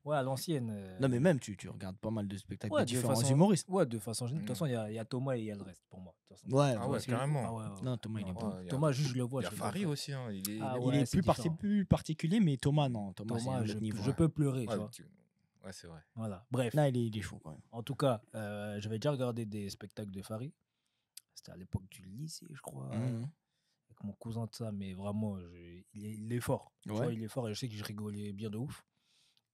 ouais, à l'ancienne. Non, mais même, tu regardes pas mal de spectacles de Ouais, différents façon, humoristes. ouais, de façon générale. De toute Mm. façon, il y a Thomas et il y a le reste pour moi. De toute façon. Ouais, Ah ouais, Parce que- carrément. ah ouais. Non, Thomas, il est bon. Ouais, Thomas, juste je le vois. Il y a je Farid rigole. aussi. Hein. Il est, Ah il est ouais, Il est c'est différent. plus particulier, mais Thomas, non. Thomas, c'est Thomas, un autre niveau. je peux pleurer, tu Ouais, vois. ouais, c'est vrai. Voilà. Bref. Là, il est chaud quand même. En tout cas, j'avais déjà regardé des spectacles de Farid. C'était à l'époque du lycée, je crois. Mhm. Avec mon cousin de ça, mais vraiment, il est fort. Tu Ouais. vois, il est fort et je sais que je rigolais bien de ouf.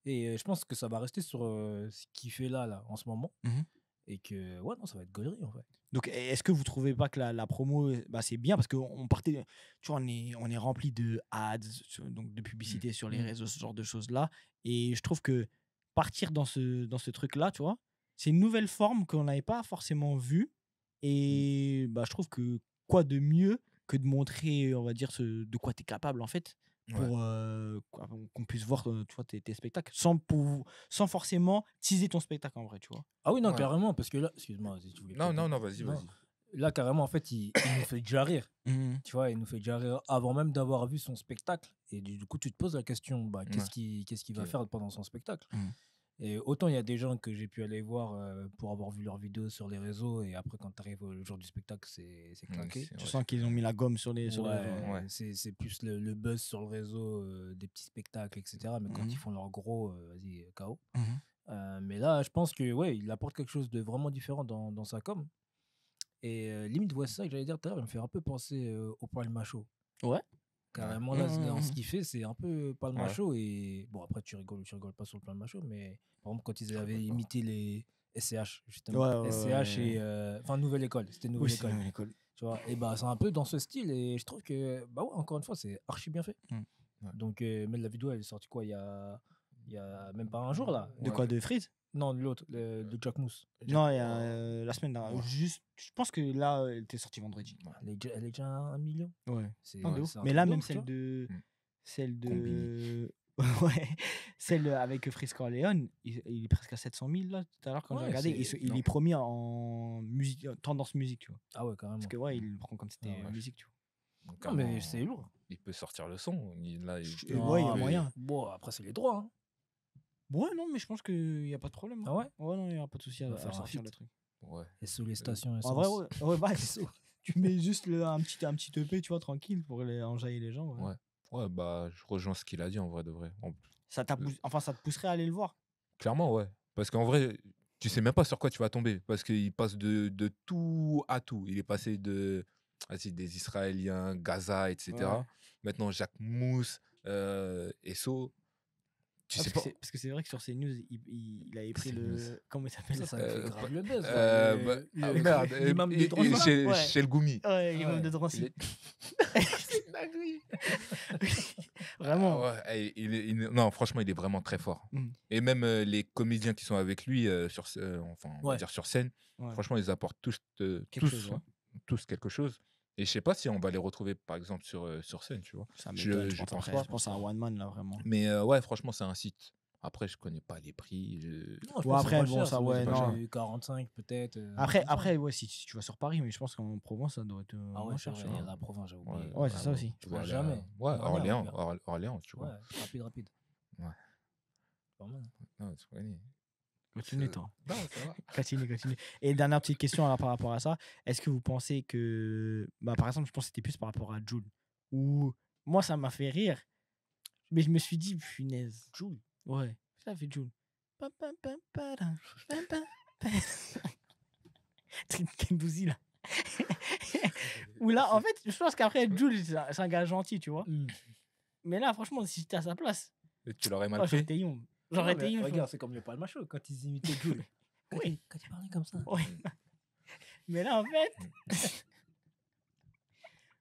Et je pense que ça va rester sur ce qu'il fait là, en ce moment. Mhm. Et que, ouais, non, ça va être gaulerie, en fait. Donc, est-ce que vous trouvez pas que la promo, c'est bien parce qu'on partait, tu vois, on est rempli de ads, donc de publicité sur les réseaux, ce genre de choses-là. Et je trouve que partir dans ce truc-là, tu vois, c'est une nouvelle forme qu'on n'avait pas forcément vue. Et je trouve que quoi de mieux que de montrer, on va dire, de quoi tu es capable, en fait, pour qu'on puisse voir tu vois, tes spectacles sans forcément teaser ton spectacle en vrai, tu vois. Ah oui, non, Ouais. carrément, parce que là, excuse-moi, si tu voulais. Non, peut-être- non, vas-y, vas-y. Là, carrément, en fait, il nous fait déjà rire. Tu vois, il nous fait déjà rire avant même d'avoir vu son spectacle. Et du coup, tu te poses la question, qu'est-ce qu'il va Ok. faire pendant son spectacle? Mhm. Et autant il y a des gens que j'ai pu aller voir pour avoir vu leurs vidéos sur les réseaux, et après, quand tu arrives le jour du spectacle, c'est claqué. Tu sens qu'ils ont mis la gomme sur les réseaux. Ouais. C'est plus le buzz sur le réseau, des petits spectacles, etc. Mais quand Mhm. ils font leur gros, vas-y, KO. Mhm. Mais là, je pense que ouais, il apporte quelque chose de vraiment différent dans sa com. Et limite, ouais, c'est ça que j'allais dire tout à l'heure, il me fait un peu penser au Palma Show. Ouais. Carrément, là, dans Mhm. ce qu'il fait, c'est un peu Palma Ouais. Show. Et bon, après, tu rigoles pas sur le Palma Show, mais par exemple, quand ils avaient rigole pas. imité les SCH, justement. Ouais, SCH ouais. et. Enfin, Nouvelle École. C'était Nouvelle Oui, c'est École. l'école. Tu vois, et c'est un peu dans ce style. Et je trouve que, ouais, encore une fois, c'est archi bien fait. Mm. Ouais. Donc, mais la vidéo, elle est sortie quoi il y a même pas un jour, là. De quoi, de Freeze? Non, de l'autre, de Jack Mousse. Non, il y a la semaine dernière. Ouais. Juste, je pense que là, elle était sortie vendredi. Elle est déjà à 1 million. Ouais. C'est Non, de ouf. c'est un Mais truc là, de même ouf, tu vois. celle de. Combini. Ouais, celle avec Freeze Corleone, il est presque à 700 000 là, tout à l'heure quand j'ai Ouais, regardé. Il non. est premier en musique, tendance musique, tu vois. Ah ouais, carrément. Parce que ouais, il le prend comme c'était Ah ouais. musique, tu vois. Donc, Non, mais carrément, c'est lourd. il peut sortir le son. Là, Ouais, il y a mais- moyen. Bon, après, c'est les droits. Hein. Ouais, non, mais je pense qu'il n'y a pas de problème. Ah ouais? Ouais, non, il n'y a pas de souci On à va faire un sortir feat. le truc. Ouais. Et sous les stations En essence. vrai, ouais, tu mets juste un petit EP, tu vois, tranquille pour enjailler les gens. Ouais. Ouais. Ouais, bah, je rejoins ce qu'il a dit en vrai de vrai. Ça te pousserait à aller le voir. Clairement, ouais. Parce qu'en vrai, tu sais même pas sur quoi tu vas tomber. Parce qu'il passe de tout à tout. Il est passé des Israéliens, Gaza, etc. Ouais. Maintenant, Jacques Mousse, Esso, tu Ah, sais parce, pas. parce que c'est vrai que sur CNews, il avait pris CNews. le. Comment il s'appelle Ça me fait grave le buzz. Merde, L'imam de Drancy. chez, Ouais. chez le Goumi. Ouais, l'imam Ouais. de Il Drancy. est- C'est une dinguerie. Vraiment. Ah ouais, non, franchement, il est vraiment très fort. Mm. Et même les comédiens qui sont avec lui, enfin, on va Ouais. dire sur scène, Ouais. franchement, ils apportent tous, Quelque tous, chose, ouais. tous quelque chose. Et je sais pas si on va les retrouver, par exemple, sur scène, tu vois. Ça m'étonne, Je pense après. pas. Je pense à un one man, là, vraiment. Mais ouais, franchement, c'est un site. Après, je connais pas les prix. Non, je Ouais, pense après, que c'est bon, pas cher, ça, doit ouais, être non. du 45 peut-être. Après, comme ça. ouais, si tu vas sur Paris, mais je pense qu'en Provence, ça doit être Ah ouais, moins c'est cher. vrai, tu il y a vois. la province, j'ai oublié. Ouais, c'est ça aussi. Tu Je vas vois aller à- jamais. Ouais, Non, Orléans, non, Orléans, tu Ouais, vois. rapide. Ouais. Pas mal. Non, tu connais. Continue, toi. Non, ça va. Continue. Et dernière petite question alors, par rapport à ça. Est-ce que vous pensez que. Bah, par exemple, je pense que c'était plus par rapport à Jul. Ou moi, ça m'a fait rire. Mais je me suis dit, punaise. Jul. Ouais, ça fait Jul. Kendouzi, là. Ou là, en fait, je pense qu'après, Jul, c'est un gars gentil, tu vois. Mais là, franchement, si j'étais à sa place, Et tu l'aurais mal j'aurais pris. été Youm. J'aurais été Youm. Regarde, c'est comme le Palma Show quand ils imitaient Jul. Oui. Quand ils parlaient comme ça. Ouais. Mais là, en fait,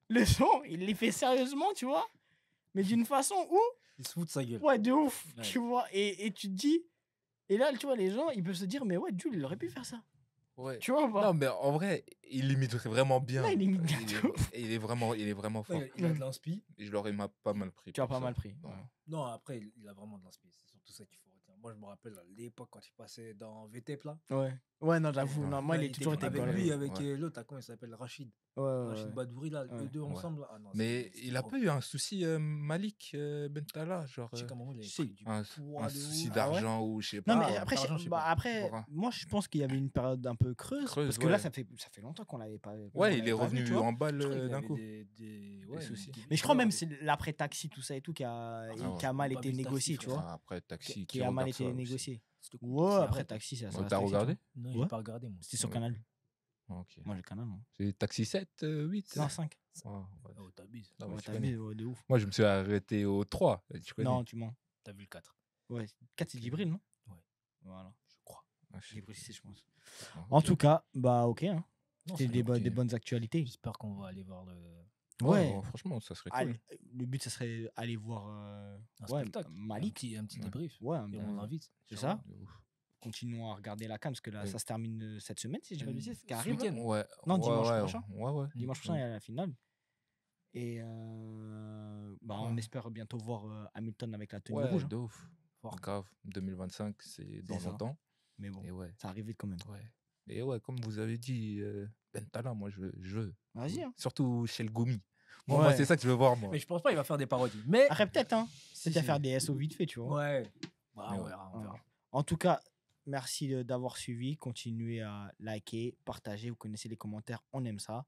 le son, il les fait sérieusement, tu vois. Mais d'une façon où, Ils se foutent de sa gueule. ouais, de ouf, Ouais. tu vois. Et tu te dis, et là, tu vois, les gens, ils peuvent se dire, mais ouais, Jules, il aurait pu faire ça. Ouais. Tu vois ou pas? Non, mais en vrai, il imite vraiment bien. Là, il imite bien Il de ouf. est, il est vraiment fort. Ouais, il a de l'inspi. Et je l'aurais pas mal pris. Tu as pour pas ça. mal pris. Non. Ouais. Non, après, il a vraiment de l'inspi. C'est surtout ça qu'il faut retenir. Moi, je me rappelle à l'époque quand il passait dans VTEP là. Ouais, non, j'avoue. Ouais. Non, moi, Là, il est toujours été avec gaulerie. lui, avec Ouais. l'autre, comment il s'appelle, Rachid. Ouais, ouais, Rachid ouais. Badouri, là, Ouais. eux deux Ouais. ensemble. Là. Ah, non, Mais c'est il a trop. pas eu un souci, Malik Bentala, genre Je sais qu'à un moment, il avait si. pris du un poids de souci ouf. d'argent ou je sais Non, pas. mais après, l'argent, je sais bah, pas. après Voilà. moi, je pense qu'il y avait une période un peu creuse. Creuse, parce que là, ouais. ça fait longtemps qu'on l'avait pas. qu'on Ouais, il l'avait est pas vu, revenu tu vois. en balle Je crois qu'il d'un avait coup. ouais, soucis. Mais je crois même que c'est l'après-taxi, tout ça et tout, qui a, ouais. qui a mal J'ai pas été vu ce négocié, taxi, tu vois. Ah, après, Taxi, Qui a mal regarde été ça aussi. négocié. C'était Ouais, compliqué, après arrête. taxi, ça Ouais, reste t'as taxi, tu vois. regardé Non, Ouais. j'ai pas regardé, moi. C'était sur Ouais. Canal. Ok. Moi, j'ai Canal. Moi. C'est Taxi 7, 8 Non, 5. Ouais, ouais. Oh, t'abuses. Non, mais Ouais, tu t'as connais. vu, ouais, de ouf. Moi, je me suis arrêté au 3. Tu connais? Non, tu mens. T'as vu le 4. Ouais, 4, c'est Djibril, non? Ouais. Voilà. Je crois. Ah, je sais Djibril, plus. c'est, je pense. Ah, En ok. tout cas, bah, ok. Hein. Non, C'était c'est des ok. bonnes actualités. J'espère qu'on va aller voir le. Ouais. Ouais, franchement, ça serait cool. Allez, le but, ça serait aller voir Un ouais, spectacle. Malik. Un petit Ouais. débrief. Ouais, Et on l'invite. c'est tu ça. vois. De ouf. Continuons à regarder la CAN parce que là, Ouais. ça se termine cette semaine, si je dis pas de bêtises, qui Ce arrive. week-end. Ouais. Non, ouais, dimanche ouais, prochain. Ouais. Dimanche prochain, il y a la finale. Et bah, on Ouais. espère bientôt voir Hamilton avec la tenue Ouais, rouge. Hein. de ouf. Fort. Grave. 2025, c'est dans ça. longtemps. Mais bon, Et ouais. ça arrive vite quand même. Ouais. Et ouais, comme vous avez dit, Bentala, moi, je veux. Vas-y. Hein. Surtout chez le Goumi. Moi, Ouais. c'est ça que je veux voir, moi. Mais je pense pas qu'il va faire des parodies. Mais. Après, peut-être, hein. Si, Peut-être à si. faire des SO vite fait, tu vois. Ouais. Bah, Mais on ouais. verra. On verra. En tout cas, merci d'avoir suivi. Continuez à liker, partager. Vous connaissez les commentaires, on aime ça.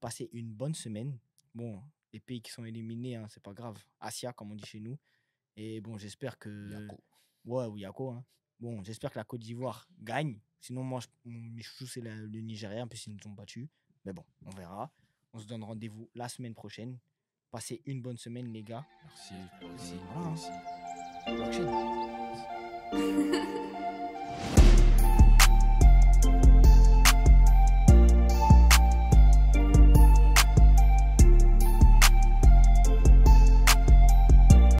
Passez une bonne semaine. Bon, les pays qui sont éliminés, hein, c'est pas grave. Asia, comme on dit chez nous. Et bon, j'espère que. Yako. Ouais, ou Yako. Hein. Bon, j'espère que la Côte d'Ivoire gagne. Sinon, moi, mes chouchous, c'est le Nigeria, puisqu'ils nous ont battus. Mais bon, on verra. On se donne rendez-vous la semaine prochaine. Passez une bonne semaine, les gars. Merci. Toi aussi. Voilà. Toi aussi. Blockchain.